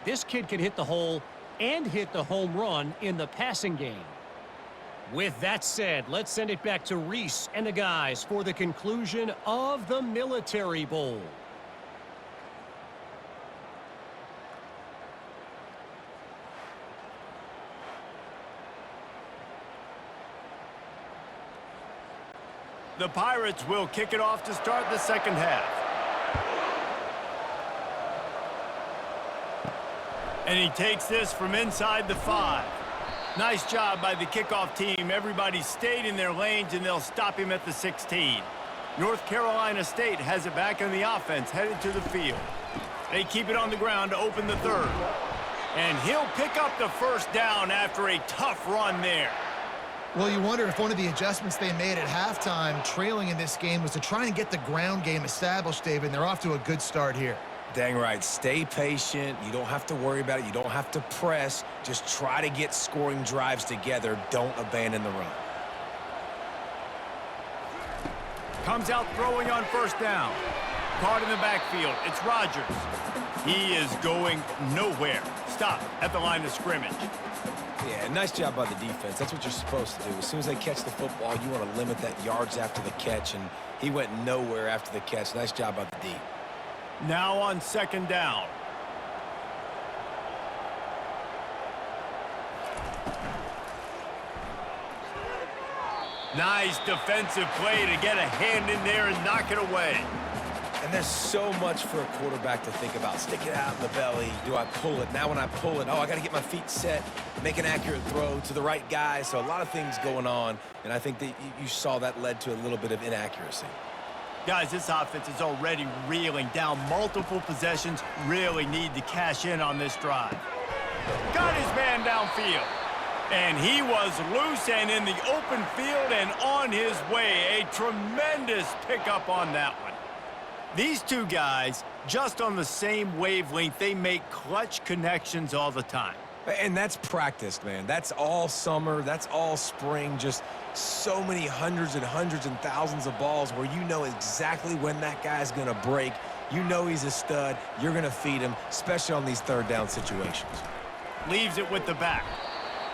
This kid can hit the hole and hit the home run in the passing game. With that said, let's send it back to Reese and the guys for the conclusion of the Military Bowl. The Pirates will kick it off to start the second half. And he takes this from inside the 5. Nice job by the kickoff team. Everybody stayed in their lanes, and they'll stop him at the 16. North Carolina State has it back on the offense, headed to the field. They keep it on the ground to open the 3rd. And he'll pick up the first down after a tough run there. Well, you wonder if one of the adjustments they made at halftime, trailing in this game, was to try and get the ground game established, David, and they're off to a good start here. Dang right. Stay patient. You don't have to worry about it. You don't have to press. Just try to get scoring drives together. Don't abandon the run. Comes out throwing on first down. Caught in the backfield. It's Rodgers. He is going nowhere. stop at the line of scrimmage. Yeah, nice job by the defense. That's what you're supposed to do. As soon as they catch the football, you want to limit that yards after the catch, and he went nowhere after the catch. Nice job by the D. Now on second down. Nice defensive play to get a hand in there and knock it away. And there's so much for a quarterback to think about. Stick it out in the belly. Do I pull it? Now when I pull it, oh, I got to get my feet set, make an accurate throw to the right guy. So a lot of things going on, and I think that you saw that led to a little bit of inaccuracy. Guys, this offense is already reeling down multiple possessions. Really need to cash in on this drive. Got his man downfield. And he was loose and in the open field and on his way. A tremendous pickup on that one. These two guys, just on the same wavelength, they make clutch connections all the time. And that's practiced, man. That's all summer. That's all spring. Just so many hundreds and thousands of balls where you know exactly when that guy's going to break. You know he's a stud. You're going to feed him, especially on these third down situations. Leaves it with the back.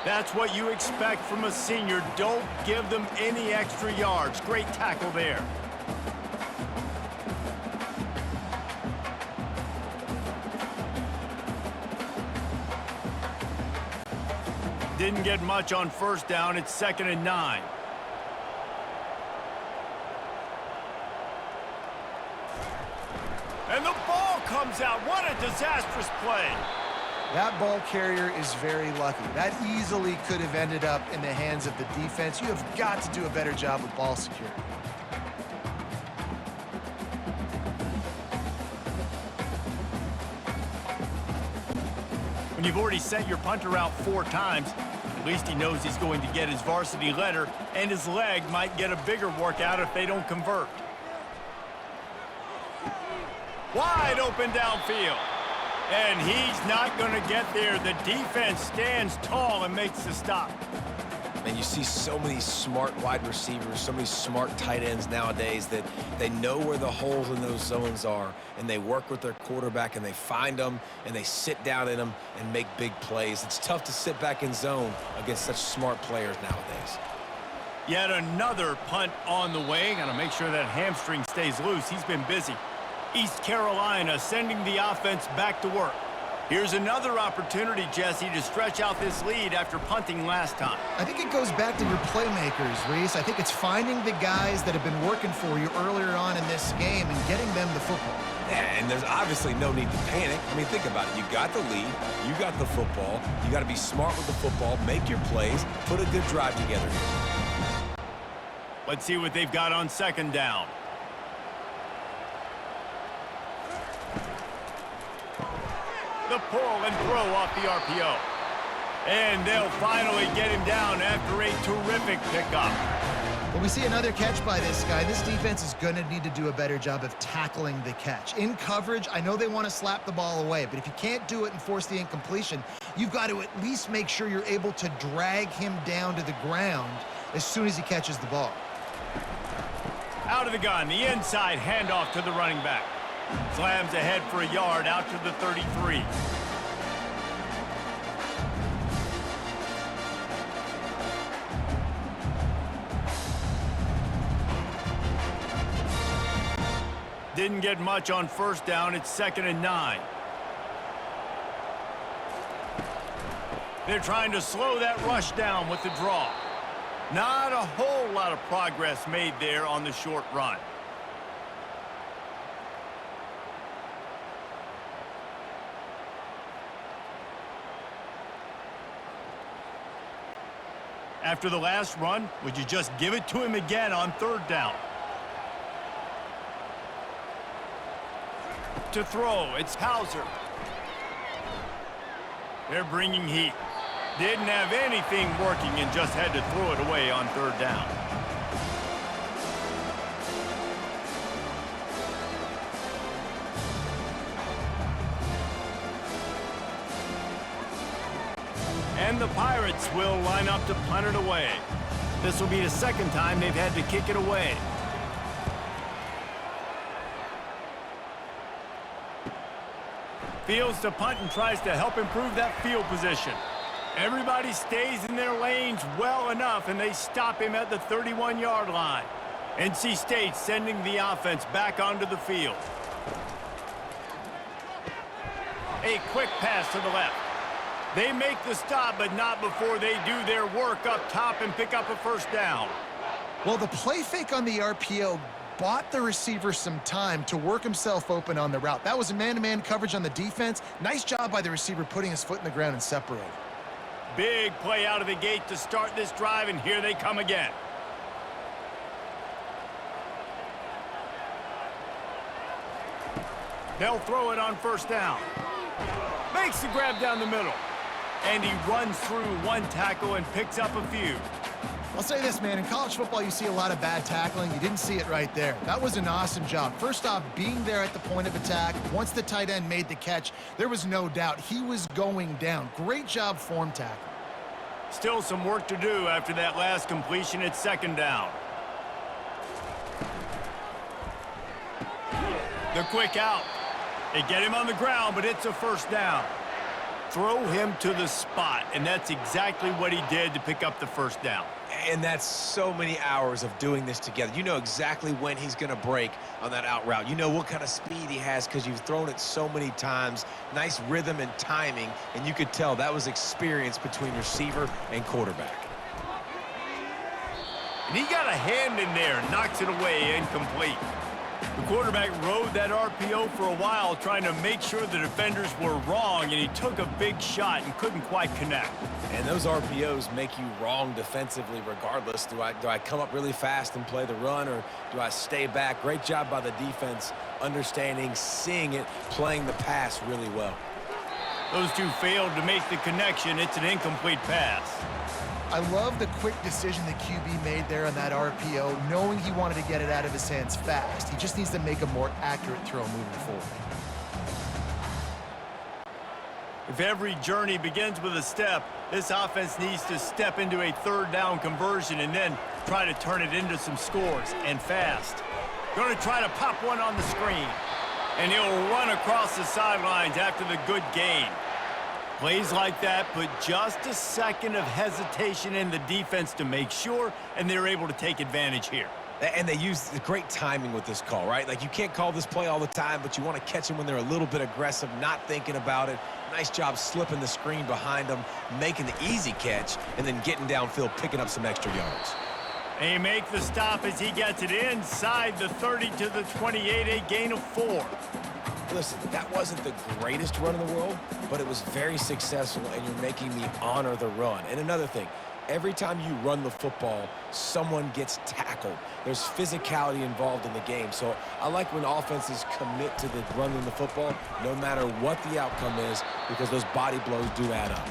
That's what you expect from a senior. Don't give them any extra yards. Great tackle there. Didn't get much on first down. It's 2nd and 9. And the ball comes out. What a disastrous play. That ball carrier is very lucky. That easily could have ended up in the hands of the defense. You have got to do a better job with ball security. When you've already sent your punter out 4 times, at least he knows he's going to get his varsity letter, and his leg might get a bigger workout if they don't convert. Wide open downfield. And he's not going to get there. The defense stands tall and makes the stop. And you see so many smart wide receivers, so many smart tight ends nowadays that they know where the holes in those zones are, and they work with their quarterback, and they find them, and they sit down in them and make big plays. It's tough to sit back in zone against such smart players nowadays. Yet another punt on the way. Got to make sure that hamstring stays loose. He's been busy. East Carolina sending the offense back to work. Here's another opportunity, Jesse, to stretch out this lead after punting last time. I think it goes back to your playmakers, Reese. I think it's finding the guys that have been working for you earlier on in this game and getting them the football. Yeah, and there's obviously no need to panic. I mean, think about it. You got the lead. You got the football. You got to be smart with the football, make your plays, put a good drive together. Let's see what they've got on 2nd down. The pull and throw off the RPO. And they'll finally get him down after a terrific pickup. When we see another catch by this guy, this defense is going to need to do a better job of tackling the catch. In coverage, I know they want to slap the ball away, but if you can't do it and force the incompletion, you've got to at least make sure you're able to drag him down to the ground as soon as he catches the ball. Out of the gun, the inside handoff to the running back. Slams ahead for a yard out to the 33. Didn't get much on first down. It's 2nd and 9. They're trying to slow that rush down with the draw. Not a whole lot of progress made there on the short run. After the last run, would you just give it to him again on 3rd down? To throw, it's Hauser. They're bringing heat. Didn't have anything working and just had to throw it away on 3rd down. And the Pirates will line up to punt it away. This will be the 2nd time they've had to kick it away. Fields to punt and tries to help improve that field position. Everybody stays in their lanes well enough, and they stop him at the 31-yard line. NC State sending the offense back onto the field. A quick pass to the left. They make the stop, but not before they do their work up top and pick up a first down. Well, the play fake on the RPO bought the receiver some time to work himself open on the route. That was a man-to-man coverage on the defense. Nice job by the receiver putting his foot in the ground and separating. Big play out of the gate to start this drive, and here they come again. They'll throw it on first down. Makes the grab down the middle. And he runs through one tackle and picks up a few. I'll say this, man. In college football, you see a lot of bad tackling. You didn't see it right there. That was an awesome job. First off, being there at the point of attack. Once the tight end made the catch, there was no doubt he was going down. Great job form tackling. Still some work to do after that last completion at second down. The quick out. They get him on the ground, but it's a first down. Throw him to the spot, and that's exactly what he did to pick up the first down. And that's so many hours of doing this together. You know exactly when he's going to break on that out route. You know what kind of speed he has because you've thrown it so many times. Nice rhythm and timing, and you could tell that was experience between receiver and quarterback. And he got a hand in there, knocks it away, incomplete. The quarterback rode that RPO for a while, trying to make sure the defenders were wrong, and he took a big shot and couldn't quite connect. And those RPOs make you wrong defensively regardless. Do I come up really fast and play the run, or do I stay back? Great job by the defense, understanding, seeing it, playing the pass really well. Those two failed to make the connection. It's an incomplete pass. I love the quick decision the QB made there on that RPO, knowing he wanted to get it out of his hands fast. He just needs to make a more accurate throw moving forward. If every journey begins with a step, this offense needs to step into a third down conversion and then try to turn it into some scores, and fast. Going to try to pop one on the screen. And he'll run across the sidelines after the good gain. Plays like that put just a second of hesitation in the defense to make sure, and they're able to take advantage here. And they use great timing with this call, right? Like, you can't call this play all the time, but you want to catch them when they're a little bit aggressive, not thinking about it. Nice job slipping the screen behind them, making the easy catch, and then getting downfield, picking up some extra yards. They make the stop as he gets it inside the 30 to the 28, a gain of 4. Listen, that wasn't the greatest run in the world, but it was very successful, and you're making me honor the run. And another thing, every time you run the football, someone gets tackled. There's physicality involved in the game. So I like when offenses commit to the running the football, no matter what the outcome is, because those body blows do add up.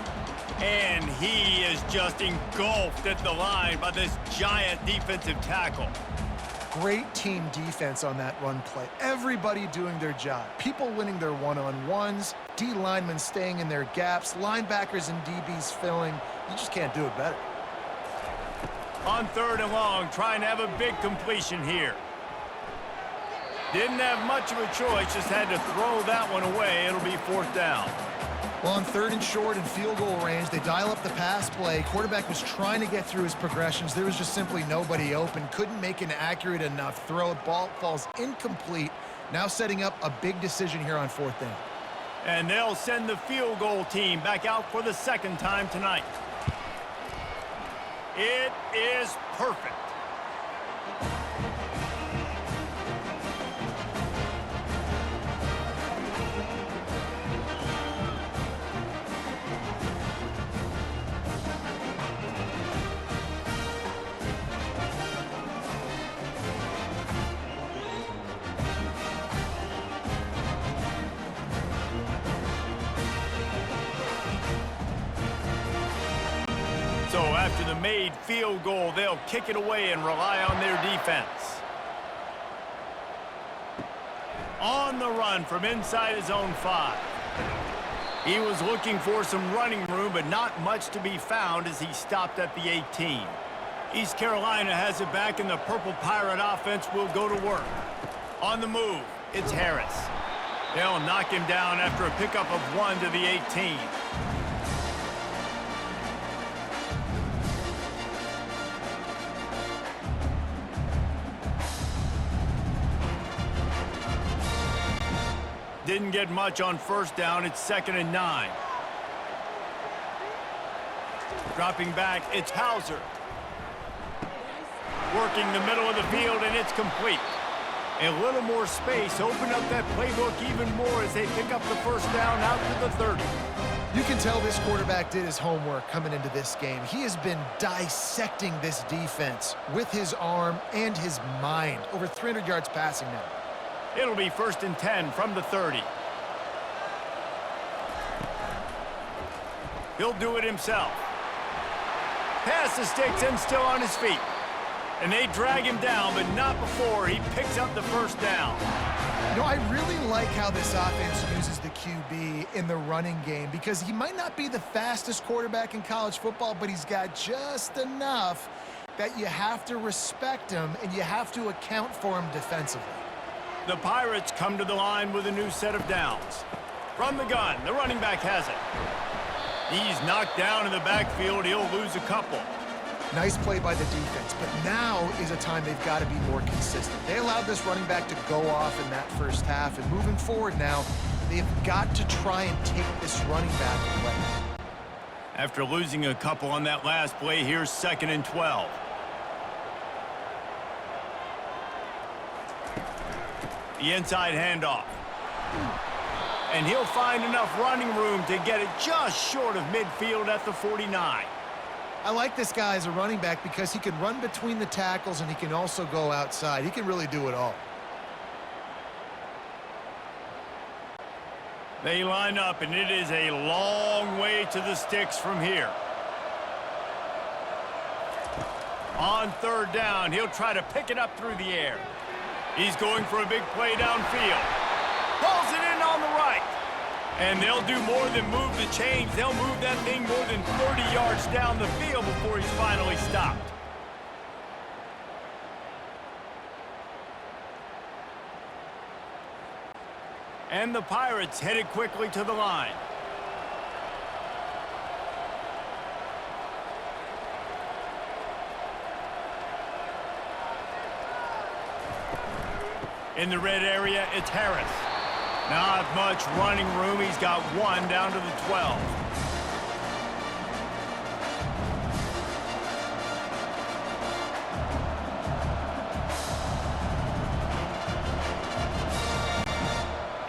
And he is just engulfed at the line by this giant defensive tackle. Great team defense on that run play. Everybody doing their job. People winning their one-on-ones, D linemen staying in their gaps, linebackers and DBs filling. You just can't do it better. On third and long, trying to have a big completion here. Didn't have much of a choice, just had to throw that one away. It'll be fourth down. Well, on third and short and field goal range, they dial up the pass play. Quarterback was trying to get through his progressions. There was just simply nobody open. Couldn't make an accurate enough throw. Ball falls incomplete. Now setting up a big decision here on fourth down. And they'll send the field goal team back out for the second time tonight. It is perfect. So after the made field goal, they'll kick it away and rely on their defense. On the run from inside his own 5. He was looking for some running room, but not much to be found as he stopped at the 18. East Carolina has it back, and the Purple Pirate offense will go to work. On the move, it's Harris. They'll knock him down after a pickup of 1 to the 18. Didn't get much on first down. It's 2nd and 9. Dropping back, it's Hauser. Working the middle of the field, and it's complete. A little more space, open up that playbook even more as they pick up the first down out to the 30. You can tell this quarterback did his homework coming into this game. He has been dissecting this defense with his arm and his mind. Over 300 yards passing now. It'll be 1st and 10 from the 30. He'll do it himself. Pass the sticks and still on his feet. And they drag him down, but not before he picks up the first down. You know, I really like how this offense uses the QB in the running game because he might not be the fastest quarterback in college football, but he's got just enough that you have to respect him and you have to account for him defensively. The Pirates come to the line with a new set of downs. From the gun, the running back has it. He's knocked down in the backfield. He'll lose a couple. Nice play by the defense, but now is a time they've got to be more consistent. They allowed this running back to go off in that first half, and moving forward now, they've got to try and take this running back away. After losing a couple on that last play, here's 2nd and 12. The inside handoff. And he'll find enough running room to get it just short of midfield at the 49. I like this guy as a running back because he can run between the tackles and he can also go outside. He can really do it all. They line up, and it is a long way to the sticks from here. On 3rd down, he'll try to pick it up through the air. He's going for a big play downfield. Pulls it in on the right. And they'll do more than move the chains. They'll move that thing more than 30 yards down the field before he's finally stopped. And the Pirates headed quickly to the line. In the red area, it's Harris. Not much running room. He's got 1 down to the 12.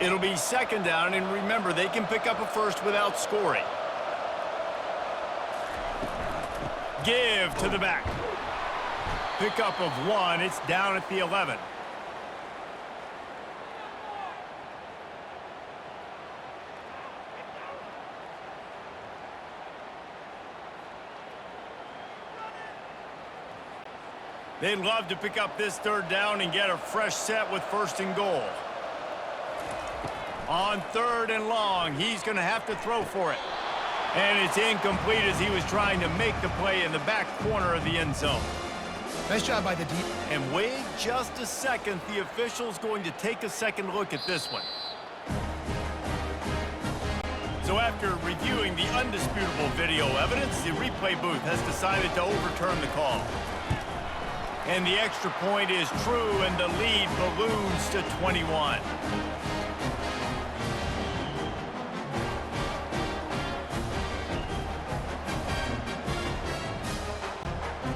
It'll be 2nd down, and remember, they can pick up a first without scoring. Give to the back. Pickup of 1. It's down at the 11. They'd love to pick up this 3rd down and get a fresh set with 1st and goal. On 3rd and long, he's going to have to throw for it. And it's incomplete as he was trying to make the play in the back corner of the end zone. Nice job by the D. And wait just a second. The official's going to take a second look at this one. So after reviewing the undisputable video evidence, the replay booth has decided to overturn the call. And the extra point is true, and the lead balloons to 21.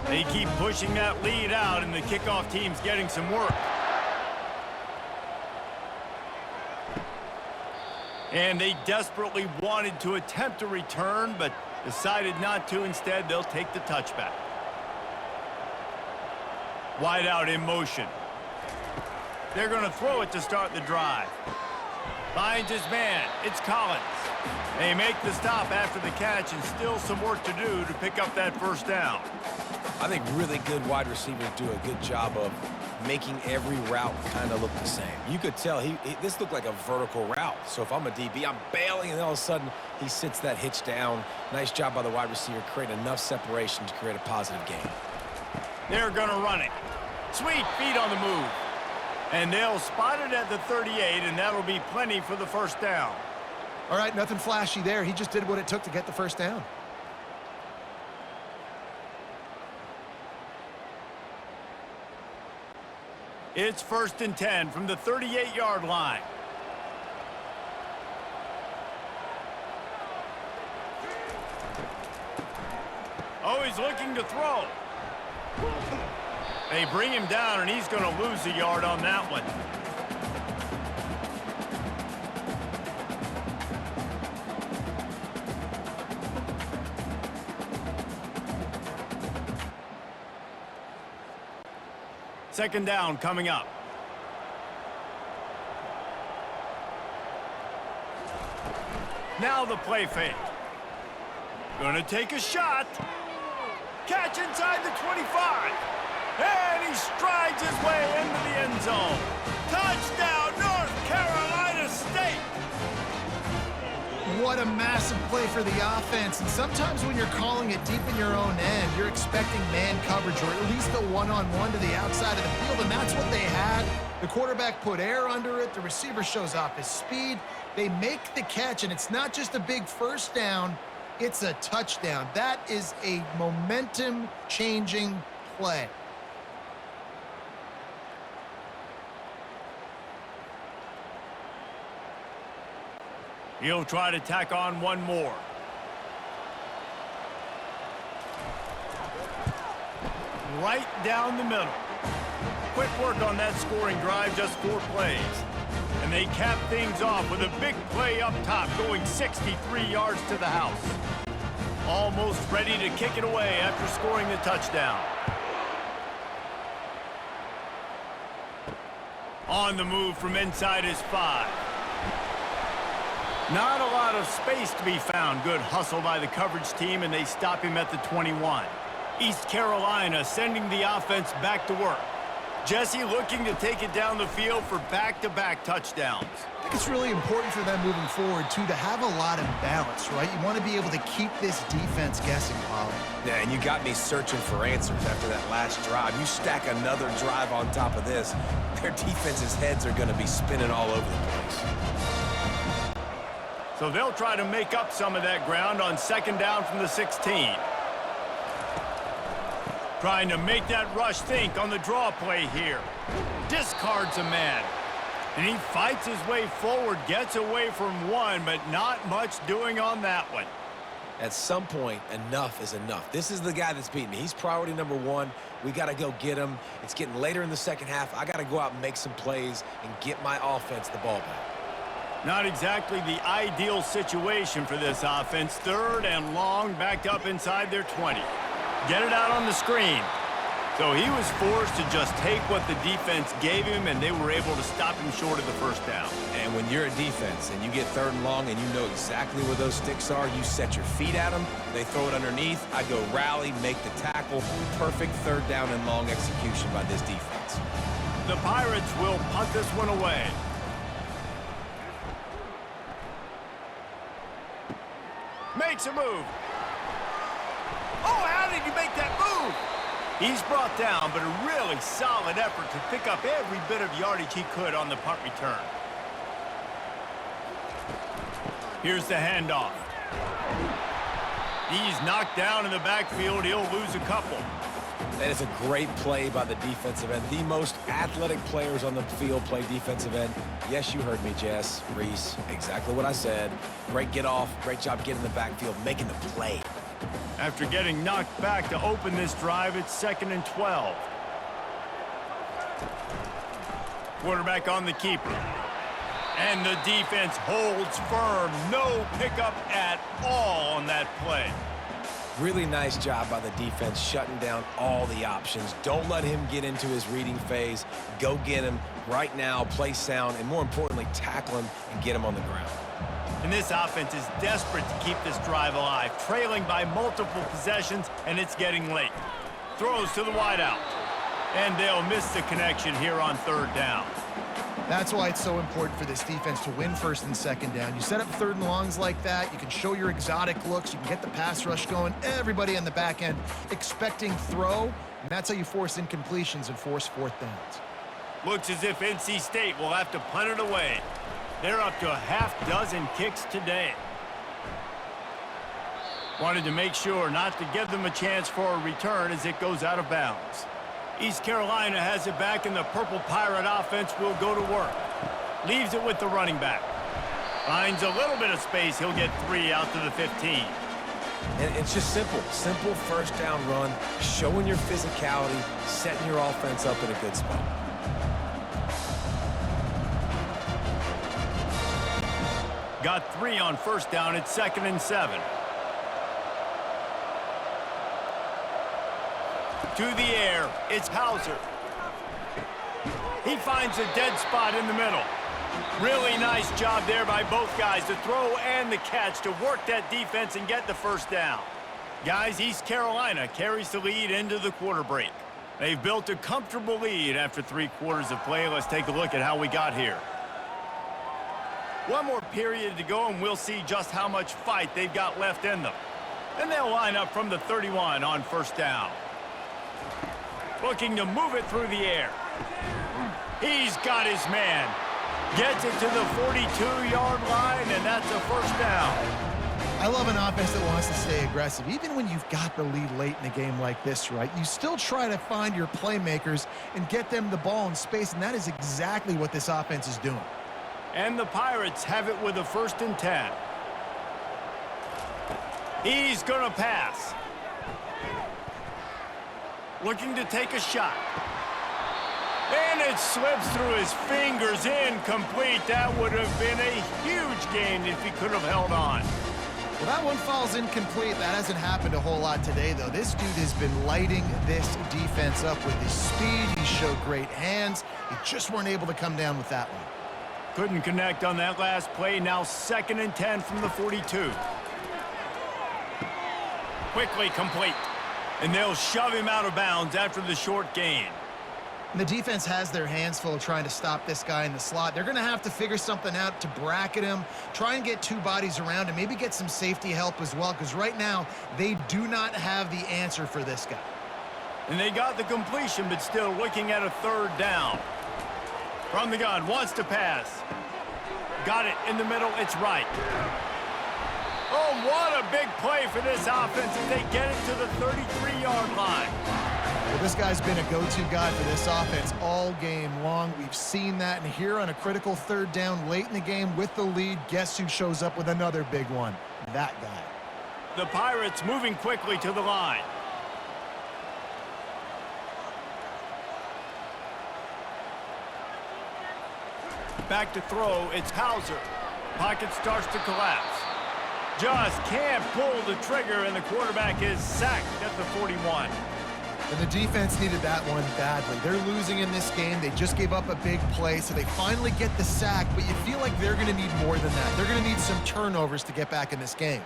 They keep pushing that lead out, and the kickoff team's getting some work. And they desperately wanted to attempt a return, but decided not to. Instead, they'll take the touchback. Wide out in motion. They're going to throw it to start the drive. Finds his man. It's Collins. They make the stop after the catch, and still some work to do to pick up that 1st down. I think really good wide receivers do a good job of making every route kind of look the same. You could tell this looked like a vertical route. So if I'm a DB, I'm bailing, and all of a sudden he sits that hitch down. Nice job by the wide receiver, create enough separation to create a positive gain. They're going to run it. Sweet feet on the move. And they'll spot it at the 38, and that'll be plenty for the first down. All right, nothing flashy there. He just did what it took to get the first down. It's 1st and 10 from the 38-yard line. Oh, he's looking to throw. They bring him down, and he's going to lose a yard on that one. Second down coming up. Now the play fake. Gonna take a shot. Catch inside the 25. And he strides his way into the end zone. Touchdown, North Carolina State. What a massive play for the offense. And sometimes when you're calling it deep in your own end, you're expecting man coverage or at least a one-on-one to the outside of the field, and that's what they had. The quarterback put air under it. The receiver shows off his speed. They make the catch, and it's not just a big first down, it's a touchdown. That is a momentum-changing play. He'll try to tack on one more. Right down the middle. Quick work on that scoring drive, just 4 plays. And they cap things off with a big play up top, going 63 yards to the house. Almost ready to kick it away after scoring the touchdown. On the move from inside his 5. Not a lot of space to be found. Good hustle by the coverage team, and they stop him at the 21. East Carolina sending the offense back to work. Jesse looking to take it down the field for back-to-back touchdowns. I think it's really important for them moving forward, too, to have a lot of balance, right? You want to be able to keep this defense guessing, Paulie. Yeah, and you got me searching for answers after that last drive. You stack another drive on top of this, their defense's heads are going to be spinning all over the place. So they'll try to make up some of that ground on second down from the 16. Trying to make that rush think on the draw play here. Discards a man. And he fights his way forward, gets away from one, but not much doing on that one. At some point, enough is enough. This is the guy that's beating me. He's priority number 1. We got to go get him. It's getting later in the second half. I got to go out and make some plays and get my offense the ball back. Not exactly the ideal situation for this offense. 3rd and long, backed up inside their 20. Get it out on the screen. So he was forced to just take what the defense gave him, and they were able to stop him short of the first down. And when you're a defense and you get 3rd and long and you know exactly where those sticks are, you set your feet at them, they throw it underneath, I go rally, make the tackle. Perfect 3rd down and long execution by this defense. The Pirates will punt this one away. Makes a move. Oh, how did he make that move? He's brought down, but a really solid effort to pick up every bit of yardage he could on the punt return. Here's the handoff. He's knocked down in the backfield. He'll lose a couple. That is a great play by the defensive end. The most athletic players on the field play defensive end. Yes, you heard me, Jess, Reese. Exactly what I said. Great get off. Great job getting in the backfield, making the play. After getting knocked back to open this drive, it's 2nd and 12. Quarterback on the keeper. And the defense holds firm. No pickup at all on that play. Really nice job by the defense shutting down all the options. Don't let him get into his reading phase. Go get him right now, play sound, and more importantly, tackle him and get him on the ground. And this offense is desperate to keep this drive alive, trailing by multiple possessions, and it's getting late. Throws to the wideout. And they'll miss the connection here on 3rd down. That's why it's so important for this defense to win 1st and 2nd down. You set up 3rd and longs like that, you can show your exotic looks, you can get the pass rush going, everybody on the back end expecting throw, and that's how you force incompletions and force 4th downs. Looks as if NC State will have to punt it away. They're up to a half dozen kicks today. Wanted to make sure not to give them a chance for a return as it goes out of bounds. East Carolina has it back, and the Purple Pirate offense will go to work. Leaves it with the running back. Finds a little bit of space. He'll get 3 out to the 15. And it's just simple. Simple first down run, showing your physicality, setting your offense up in a good spot. Got 3 on first down. It's 2nd and 7. To the air, it's Hauser. He finds a dead spot in the middle. Really nice job there by both guys, the throw and the catch, to work that defense and get the first down. Guys, East Carolina carries the lead into the quarter break. They've built a comfortable lead after 3 quarters of play. Let's take a look at how we got here. One more period to go, and we'll see just how much fight they've got left in them. Then they'll line up from the 31 on first down. Looking to move it through the air. He's got his man. Gets it to the 42-yard line, and that's a first down. I love an offense that wants to stay aggressive. Even when you've got the lead late in a game like this, right, you still try to find your playmakers and get them the ball in space, and that is exactly what this offense is doing. And the Pirates have it with a 1st and 10. He's going to pass. Looking to take a shot. And it slips through his fingers, incomplete. That would have been a huge gain if he could have held on. Well, that one falls incomplete. That hasn't happened a whole lot today, though. This dude has been lighting this defense up with his speed. He showed great hands. He just weren't able to come down with that one. Couldn't connect on that last play. Now 2nd and 10 from the 42. Quickly complete. And they'll shove him out of bounds after the short gain. And the defense has their hands full trying to stop this guy in the slot. They're going to have to figure something out to bracket him, try and get 2 bodies around him, maybe get some safety help as well, because right now they do not have the answer for this guy. And they got the completion, but still looking at a 3rd down. From the gun, wants to pass. Got it in the middle, it's right. Oh, what a big play for this offense as they get it to the 33-yard line. Well, this guy's been a go-to guy for this offense all game long. We've seen that, and here on a critical 3rd down late in the game with the lead, guess who shows up with another big one? That guy. The Pirates moving quickly to the line. Back to throw, it's Hauser. Pocket starts to collapse. Just can't pull the trigger, and the quarterback is sacked at the 41. And the defense needed that one badly. They're losing in this game. They just gave up a big play, so they finally get the sack, but you feel like they're going to need more than that. They're going to need some turnovers to get back in this game.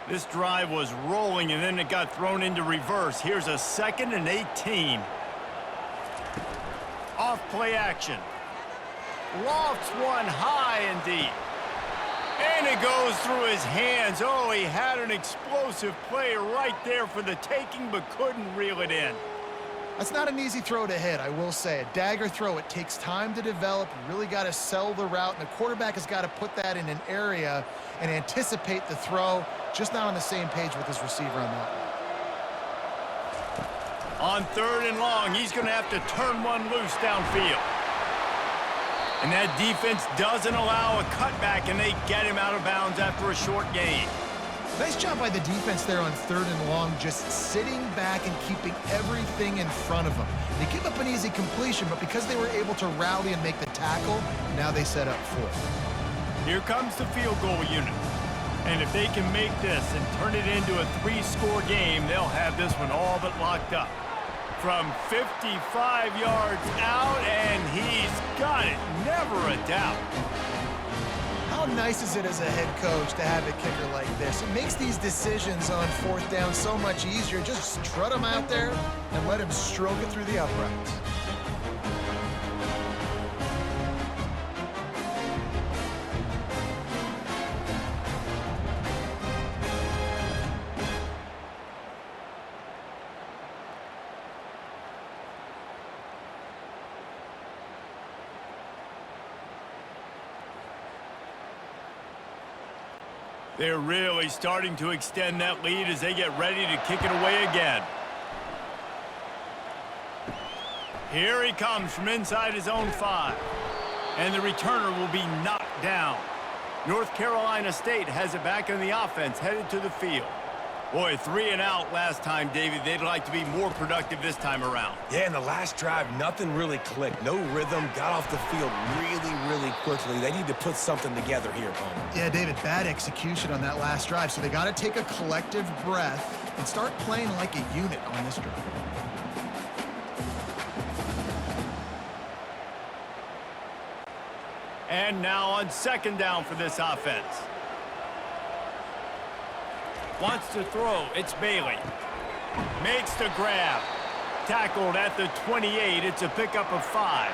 This drive was rolling, and then it got thrown into reverse. Here's a 2nd and 18. Off play action. Lofts one high and deep. And it goes through his hands. Oh, he had an explosive play right there for the taking, but couldn't reel it in. That's not an easy throw to hit, I will say. A dagger throw, it takes time to develop. You really got to sell the route, and the quarterback has got to put that in an area and anticipate the throw. Just not on the same page with his receiver on that one. On 3rd and long, he's going to have to turn one loose downfield. And that defense doesn't allow a cutback, and they get him out of bounds after a short gain. Nice job by the defense there on 3rd and long, just sitting back and keeping everything in front of them. They give up an easy completion, but because they were able to rally and make the tackle, now they set up 4th. Here comes the field goal unit. And if they can make this and turn it into a 3-score game, they'll have this one all but locked up. From 55 yards out, and he's got it. Never a doubt. How nice is it as a head coach to have a kicker like this? It makes these decisions on 4th down so much easier. Just strut him out there and let him stroke it through the uprights. They're really starting to extend that lead as they get ready to kick it away again. Here he comes from inside his own 5. And the returner will be knocked down. North Carolina State has it back in the offense, headed to the field. Boy, 3 and out last time, David. They'd like to be more productive this time around. Yeah, in the last drive, nothing really clicked. No rhythm, got off the field really quickly. They need to put something together here, Palmer. Yeah, David, bad execution on that last drive, so they got to take a collective breath and start playing like a unit on this drive. And now on 2nd down for this offense. Wants to throw. It's Bailey. Makes the grab. Tackled at the 28. It's a pickup of 5.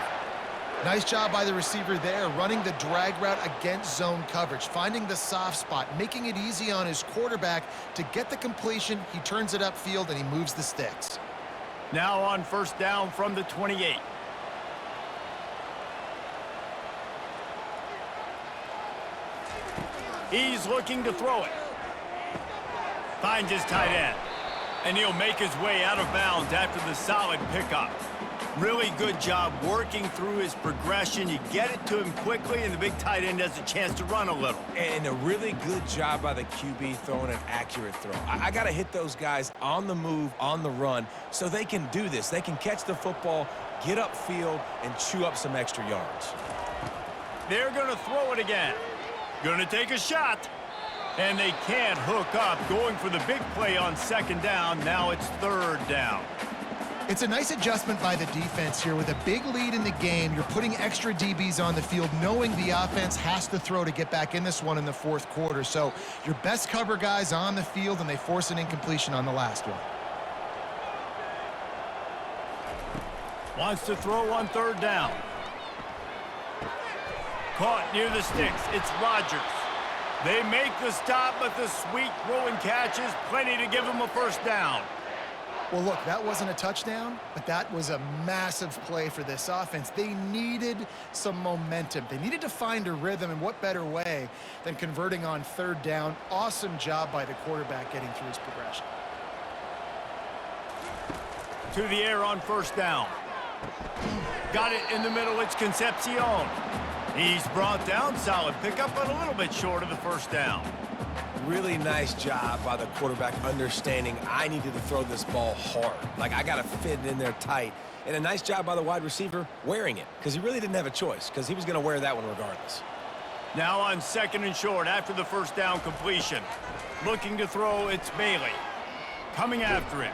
Nice job by the receiver there, running the drag route against zone coverage, finding the soft spot, making it easy on his quarterback to get the completion. He turns it upfield, and he moves the sticks. Now on 1st down from the 28. He's looking to throw it. Finds his tight end. And he'll make his way out of bounds after the solid pickup. Really good job working through his progression. You get it to him quickly, and the big tight end has a chance to run a little. And a really good job by the QB throwing an accurate throw. I got to hit those guys on the move, on the run, so they can do this. They can catch the football, get upfield, and chew up some extra yards. They're going to throw it again. Going to take a shot. And they can't hook up. Going for the big play on 2nd down. Now it's 3rd down. It's a nice adjustment by the defense here. With a big lead in the game, you're putting extra DBs on the field, knowing the offense has to throw to get back in this one in the 4th quarter. So your best cover guys on the field, and they force an incompletion on the last one. Wants to throw on 3rd down. Caught near the sticks. It's Rodgers. They make the stop, but the sweet throw and catch is plenty to give them a 1st down. Well, look, that wasn't a touchdown, but that was a massive play for this offense. They needed some momentum. They needed to find a rhythm, and what better way than converting on 3rd down. Awesome job by the quarterback getting through his progression. To the air on 1st down. Got it in the middle. It's Concepcion. He's brought down. Solid pickup, but a little bit short of the 1st down. Really nice job by the quarterback understanding I needed to throw this ball hard. Like, I got to fit it in there tight. And a nice job by the wide receiver wearing it, because he really didn't have a choice, because he was going to wear that one regardless. Now on 2nd and short after the 1st down completion. Looking to throw, it's Bailey. Coming after him.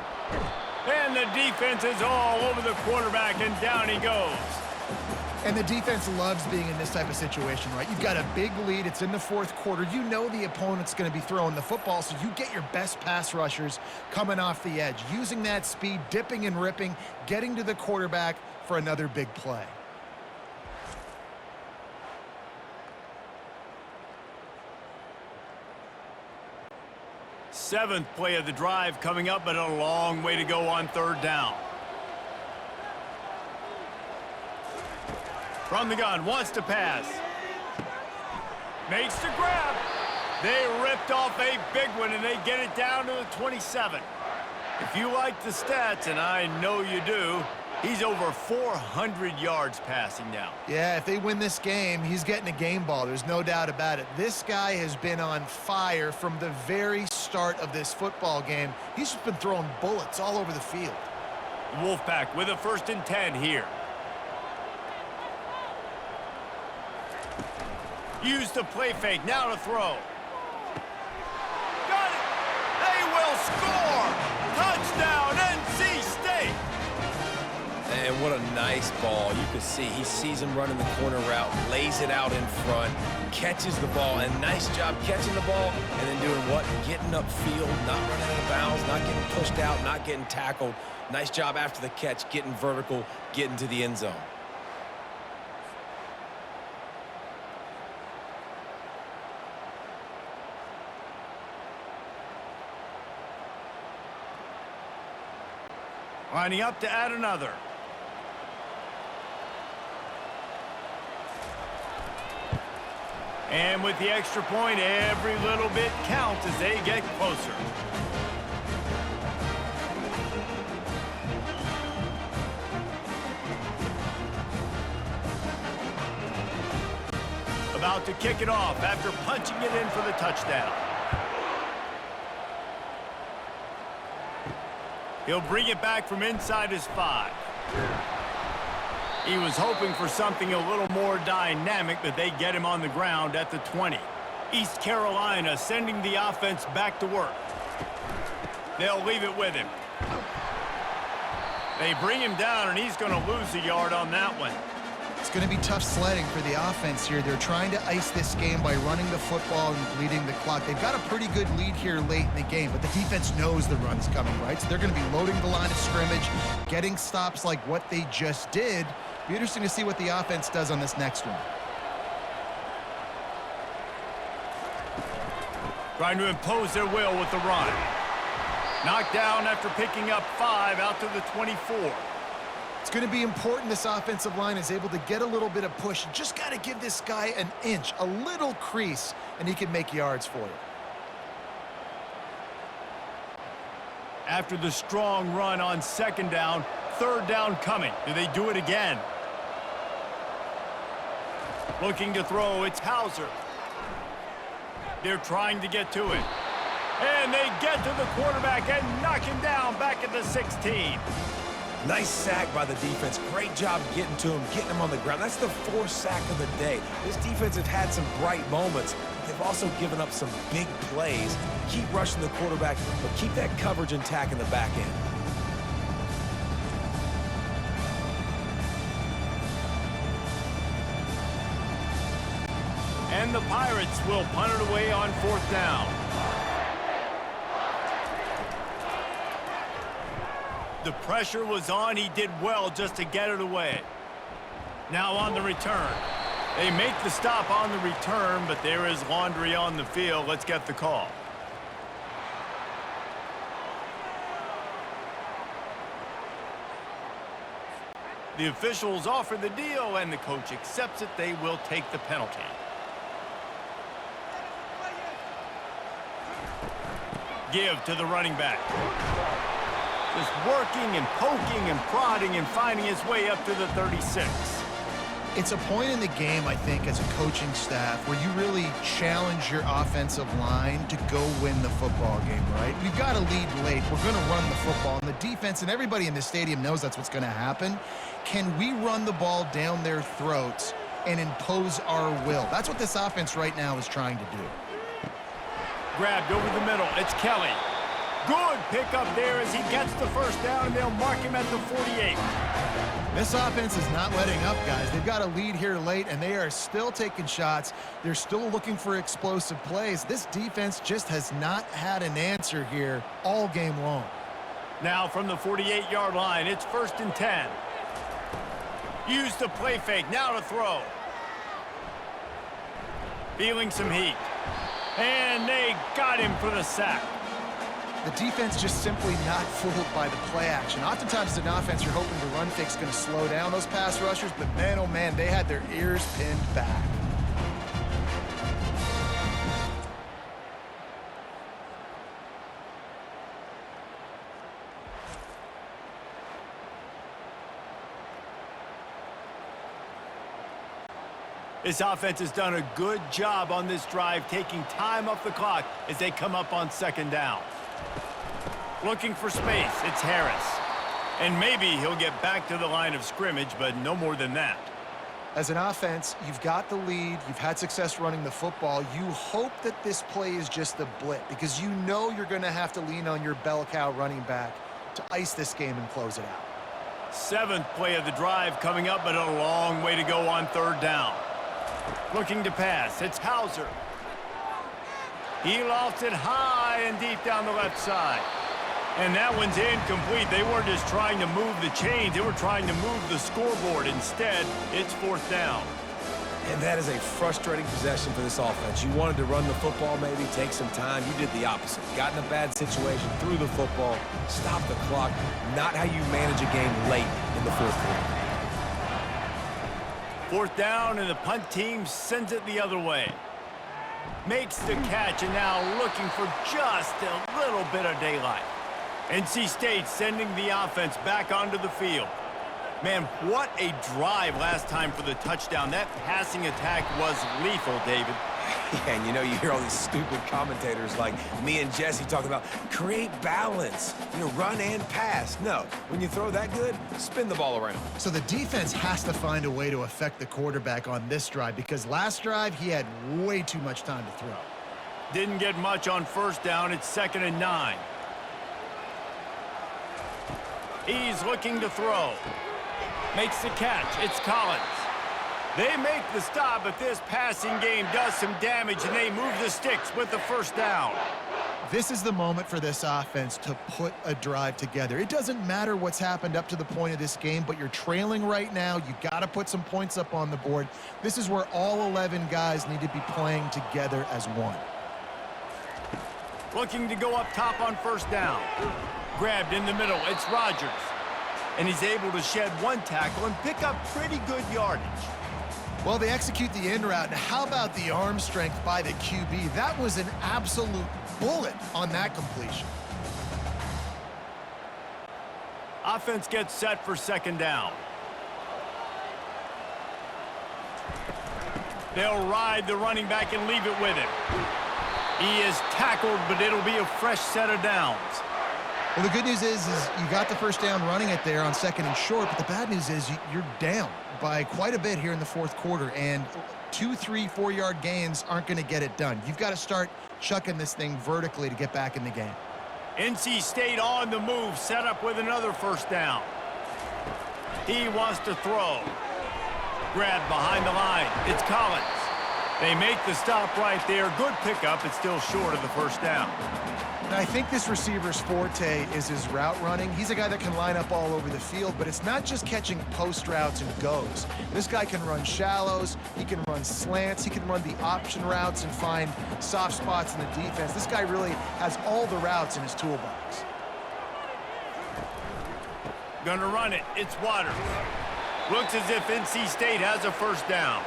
And the defense is all over the quarterback, and down he goes. And the defense loves being in this type of situation, right? You've got a big lead. It's in the 4th quarter. You know the opponent's going to be throwing the football, so you get your best pass rushers coming off the edge, using that speed, dipping and ripping, getting to the quarterback for another big play. Seventh play of the drive coming up, but a long way to go on 3rd down. From the gun, wants to pass. Makes the grab. They ripped off a big one, and they get it down to the 27. If you like the stats, and I know you do, he's over 400 yards passing now. Yeah, if they win this game, he's getting a game ball. There's no doubt about it. This guy has been on fire from the very start of this football game. He's just been throwing bullets all over the field. Wolfpack with a 1st and 10 here. Use the play fake, now to throw. Got it! They will score! Touchdown, NC State! And what a nice ball. You can see he sees him running the corner route, lays it out in front, catches the ball, and nice job catching the ball, and then doing what? Getting upfield, not running out of bounds, not getting pushed out, not getting tackled. Nice job after the catch, getting vertical, getting to the end zone. Lining up to add another. And with the extra point, every little bit counts as they get closer. About to kick it off after punching it in for the touchdown. He'll bring it back from inside his 5. He was hoping for something a little more dynamic, but they get him on the ground at the 20. East Carolina sending the offense back to work. They'll leave it with him. They bring him down, and he's going to lose a yard on that one. It's going to be tough sledding for the offense here. They're trying to ice this game by running the football and bleeding the clock. They've got a pretty good lead here late in the game, but the defense knows the run's coming, right? So they're going to be loading the line of scrimmage, getting stops like what they just did. Be interesting to see what the offense does on this next one. Trying to impose their will with the run. Knocked down after picking up 5 out to the 24. It's going to be important this offensive line is able to get a little bit of push. You just got to give this guy an inch, a little crease, and he can make yards for you. After the strong run on 2nd down, 3rd down coming. Do they do it again? Looking to throw, it's Hauser. They're trying to get to it. And they get to the quarterback and knock him down back at the 16. Nice sack by the defense. Great job getting to him, getting him on the ground. That's the 4th sack of the day. This defense has had some bright moments, but they've also given up some big plays. Keep rushing the quarterback, but keep that coverage intact in the back end. And the Pirates will punt it away on 4th down. The pressure was on. He did well just to get it away. Now on the return. They make the stop on the return, but there is laundry on the field. Let's get the call. The officials offer the deal, and the coach accepts it. They will take the penalty. Give to the running back. Just working and poking and prodding and finding his way up to the 36. It's a point in the game, I think, as a coaching staff where you really challenge your offensive line to go win the football game, right? We've got to lead late. We're going to run the football. And the defense and everybody in the stadium knows that's what's going to happen. Can we run the ball down their throats and impose our will? That's what this offense right now is trying to do. Grabbed over the middle. It's Kelly. Good pickup there as he gets the 1st down, and they'll mark him at the 48. This offense is not letting up, guys. They've got a lead here late, and they are still taking shots. They're still looking for explosive plays. This defense just has not had an answer here all game long. Now from the 48-yard line, it's 1st and 10. Use the play fake. Now to throw. Feeling some heat. And they got him for the sack. The defense just simply not fooled by the play action. Oftentimes, as an offense, you're hoping the run fake is going to slow down those pass rushers, but man, oh man, they had their ears pinned back. This offense has done a good job on this drive, taking time off the clock as they come up on 2nd down. Looking for space, it's Harris. And maybe he'll get back to the line of scrimmage, but no more than that. As an offense, you've got the lead. You've had success running the football. You hope that this play is just a blip because you know you're going to have to lean on your bell cow running back to ice this game and close it out. 7th play of the drive coming up, but a long way to go on 3rd down. Looking to pass, it's Hauser. He lofts it high and deep down the left side. And that one's incomplete. They weren't just trying to move the chains. They were trying to move the scoreboard. Instead, it's 4th down. And that is a frustrating possession for this offense. You wanted to run the football, maybe take some time. You did the opposite. Got in a bad situation, threw the football, stopped the clock. Not how you manage a game late in the 4th quarter. 4th down, and the punt team sends it the other way. Makes the catch, and now looking for just a little bit of daylight. NC State sending the offense back onto the field. Man, what a drive last time for the touchdown. That passing attack was lethal, David. Yeah, and you know, you hear all these stupid commentators like me and Jesse talking about create balance, run and pass. No, when you throw that good, spin the ball around. So the defense has to find a way to affect the quarterback on this drive because last drive he had way too much time to throw. Didn't get much on first down. It's 2nd and 9. He's looking to throw. Makes the catch. It's Collins. They make the stop, but this passing game does some damage, and they move the sticks with the first down. This is the moment for this offense to put a drive together. It doesn't matter what's happened up to the point of this game, but you're trailing right now. You got to put some points up on the board. This is where all 11 guys need to be playing together as one. Looking to go up top on first down. Grabbed in the middle. It's Rodgers. And he's able to shed one tackle and pick up pretty good yardage. Well, they execute the in route. Now, how about the arm strength by the QB? That was an absolute bullet on that completion. Offense gets set for 2nd down. They'll ride the running back and leave it with him. He is tackled, but it'll be a fresh set of downs. Well, the good news is you got the first down running it there on 2nd and short, but the bad news is you're down by quite a bit here in the 4th quarter, and 2, 3, 4-yard gains aren't going to get it done. You've got to start chucking this thing vertically to get back in the game. NC State on the move, set up with another first down. He wants to throw. Grabbed behind the line. It's Collins. They make the stop right there. Good pickup. It's still short of the first down. And I think this receiver's forte is his route running. He's a guy that can line up all over the field, but it's not just catching post routes and goes. This guy can run shallows, he can run slants, he can run the option routes and find soft spots in the defense. This guy really has all the routes in his toolbox. Gonna run it. It's Waters. Looks as if NC State has a first down.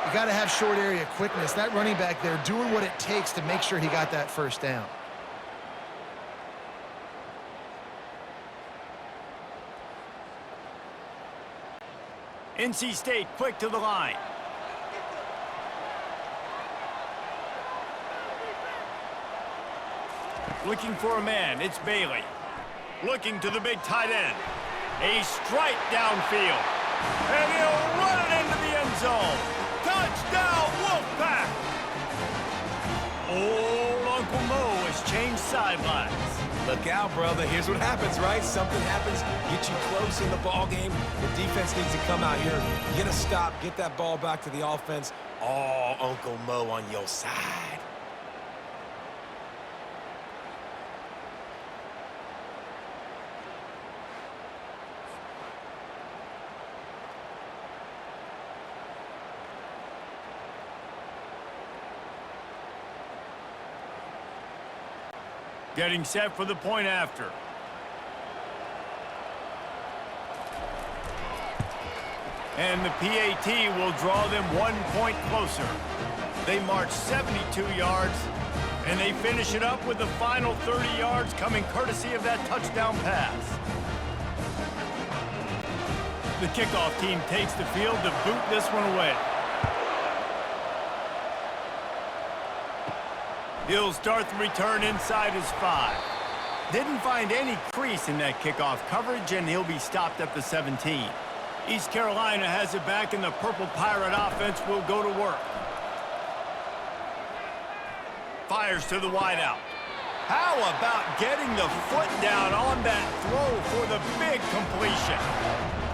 You got to have short area quickness. That running back there doing what it takes to make sure he got that first down. NC State quick to the line. Looking for a man. It's Bailey. Looking to the big tight end. A strike downfield. And he'll run it into the end zone. Touchdown, Wolfpack! Old Uncle Mo has changed sidelines. Look out, brother. Here's what happens, right? Something happens, get you close in the ball game. The defense needs to come out here, get a stop, get that ball back to the offense. Oh, Uncle Mo on your side. Getting set for the point after. And the PAT will draw them 1 point closer. They march 72 yards, and they finish it up with the final 30 yards coming courtesy of that touchdown pass. The kickoff team takes the field to boot this one away. He'll start the return inside his 5. Didn't find any crease in that kickoff coverage, and he'll be stopped at the 17. East Carolina has it back, and the Purple Pirate offense will go to work. Fires to the wideout. How about getting the foot down on that throw for the big completion?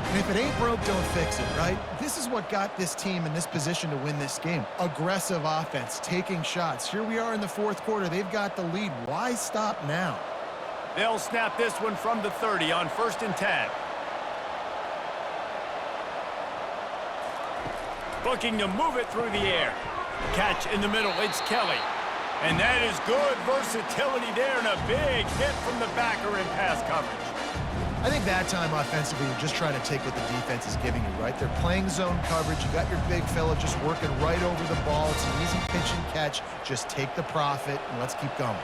And if it ain't broke, don't fix it, right? This is what got this team in this position to win this game. Aggressive offense, taking shots. Here we are in the 4th quarter. They've got the lead. Why stop now? They'll snap this one from the 30 on 1st and 10. Looking to move it through the air. Catch in the middle. It's Kelly. And that is good versatility there and a big hit from the backer in pass coverage. I think that time offensively, you're just trying to take what the defense is giving you, right? They're playing zone coverage. You got your big fella just working right over the ball. It's an easy pitch and catch. Just take the profit and let's keep going.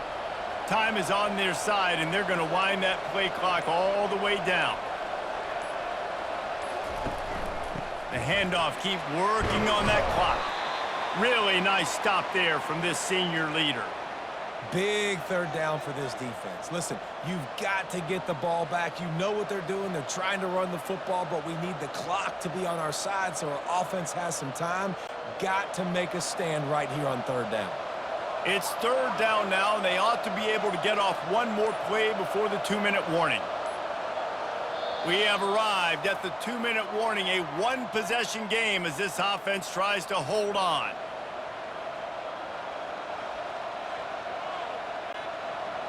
Time is on their side, and they're going to wind that play clock all the way down. The handoff, keep working on that clock. Really nice stop there from this senior leader. Big third down for this defense. Listen, you've got to get the ball back. You know what they're doing. They're trying to run the football, but we need the clock to be on our side so our offense has some time. Got to make a stand right here on third down. It's third down now, and they ought to be able to get off one more play before the 2-minute warning. We have arrived at the 2-minute warning, a one-possession game as this offense tries to hold on.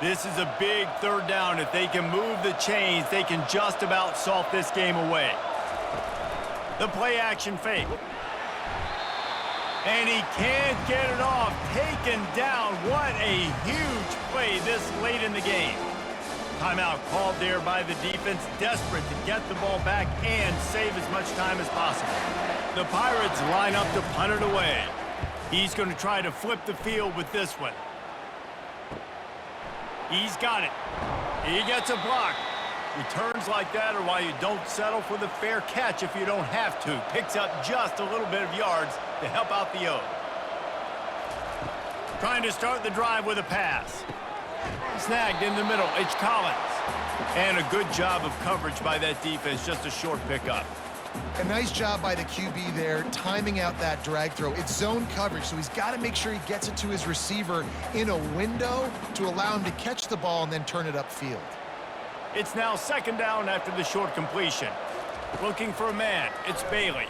This is a big third down. If they can move the chains, they can just about salt this game away. The play-action fake. And he can't get it off. Taken down. What a huge play this late in the game. Timeout called there by the defense, desperate to get the ball back and save as much time as possible. The Pirates line up to punt it away. He's going to try to flip the field with this one. He's got it. He gets a block. Returns like that are why you don't settle for the fair catch if you don't have to. Picks up just a little bit of yards to help out the O. Trying to start the drive with a pass. Snagged in the middle. It's Collins. And a good job of coverage by that defense. Just a short pickup. A nice job by the QB there, timing out that drag throw. It's zone coverage, so he's got to make sure he gets it to his receiver in a window to allow him to catch the ball and then turn it upfield. It's now second down after the short completion. Looking for a man. It's Bailey.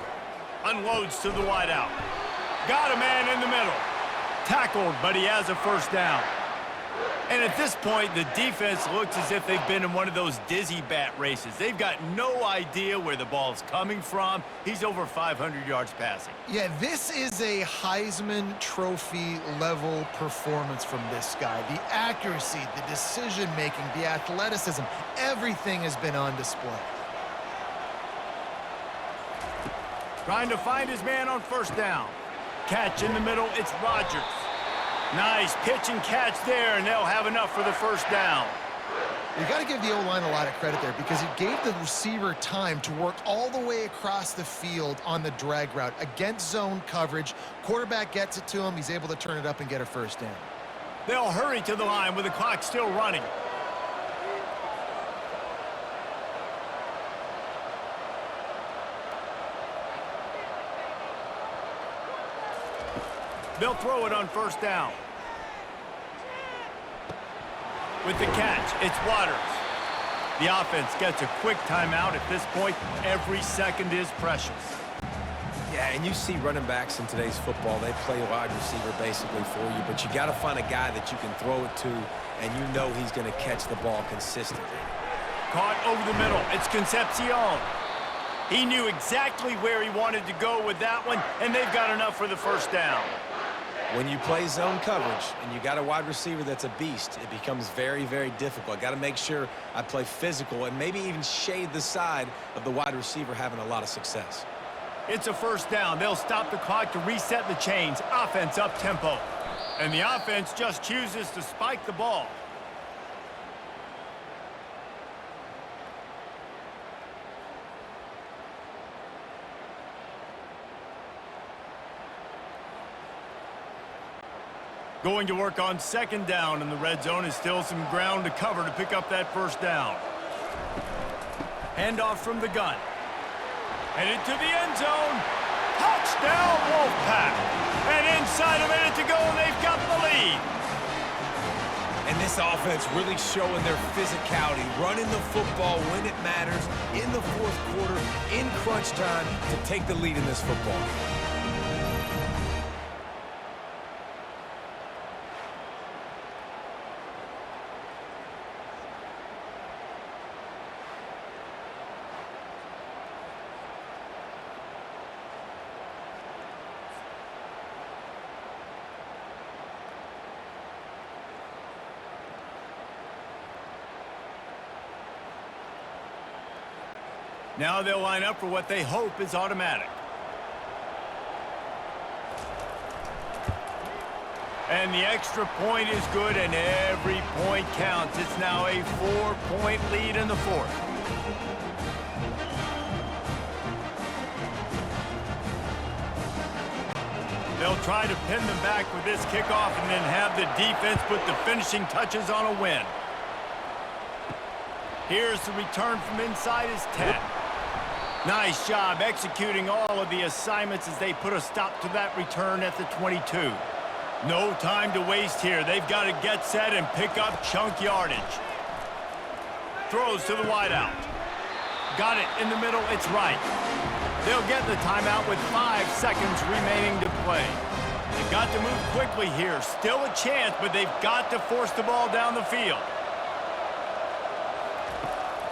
Unloads to the wideout. Got a man in the middle. Tackled, but he has a first down. And at this point, the defense looks as if they've been in one of those dizzy bat races. They've got no idea where the ball's coming from. He's over 500 yards passing. Yeah, this is a Heisman Trophy level performance from this guy. The accuracy, the decision-making, the athleticism, everything has been on display. Trying to find his man on first down. Catch in the middle, it's Rodgers. Nice pitch and catch there, and they'll have enough for the first down. You got to give the O-line a lot of credit there because it gave the receiver time to work all the way across the field on the drag route against zone coverage. Quarterback gets it to him. He's able to turn it up and get a first down. They'll hurry to the line with the clock still running. They'll throw it on first down. With the catch, it's Waters. The offense gets a quick timeout. At this point, every second is precious. Yeah, and you see running backs in today's football, they play wide receiver basically for you, but you got to find a guy that you can throw it to, and you know he's going to catch the ball consistently. Caught over the middle. It's Concepcion. He knew exactly where he wanted to go with that one, and they've got enough for the first down. When you play zone coverage and you got a wide receiver that's a beast, it becomes very, very difficult. I got to make sure I play physical and maybe even shade the side of the wide receiver having a lot of success. It's a first down. They'll stop the clock to reset the chains. Offense up tempo. And the offense just chooses to spike the ball. Going to work on second down, and the red zone is still some ground to cover to pick up that first down. Handoff from the gun. Headed to the end zone. Touchdown, Wolfpack. And inside a minute to go, and they've got the lead. And this offense really showing their physicality, running the football when it matters, in the fourth quarter, in crunch time, to take the lead in this football game. Now they'll line up for what they hope is automatic. And the extra point is good, and every point counts. It's now a 4-point lead in the fourth. They'll try to pin them back with this kickoff and then have the defense put the finishing touches on a win. Here's the return from inside his 10. Nice job executing all of the assignments as they put a stop to that return at the 22. No time to waste here. They've got to get set and pick up chunk yardage. Throws to the wideout. Got it in the middle. It's right. They'll get the timeout with 5 seconds remaining to play. They've got to move quickly here. Still a chance, but they've got to force the ball down the field.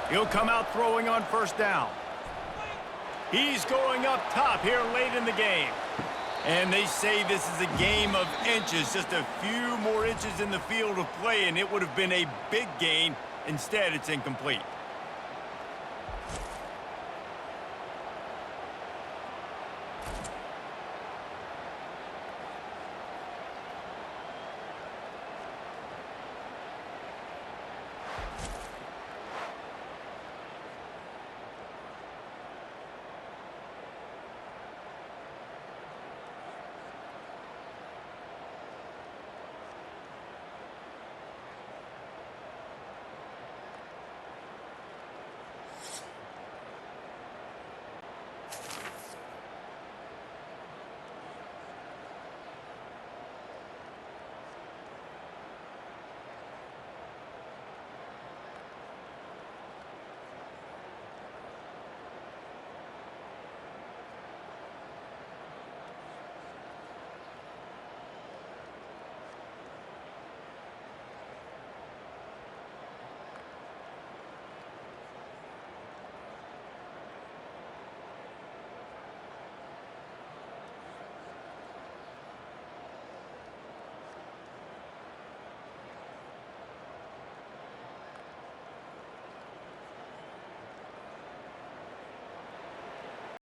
He'll come out throwing on first down. He's going up top here late in the game. And they say this is a game of inches, just a few more inches in the field of play, and it would have been a big gain. Instead, it's incomplete.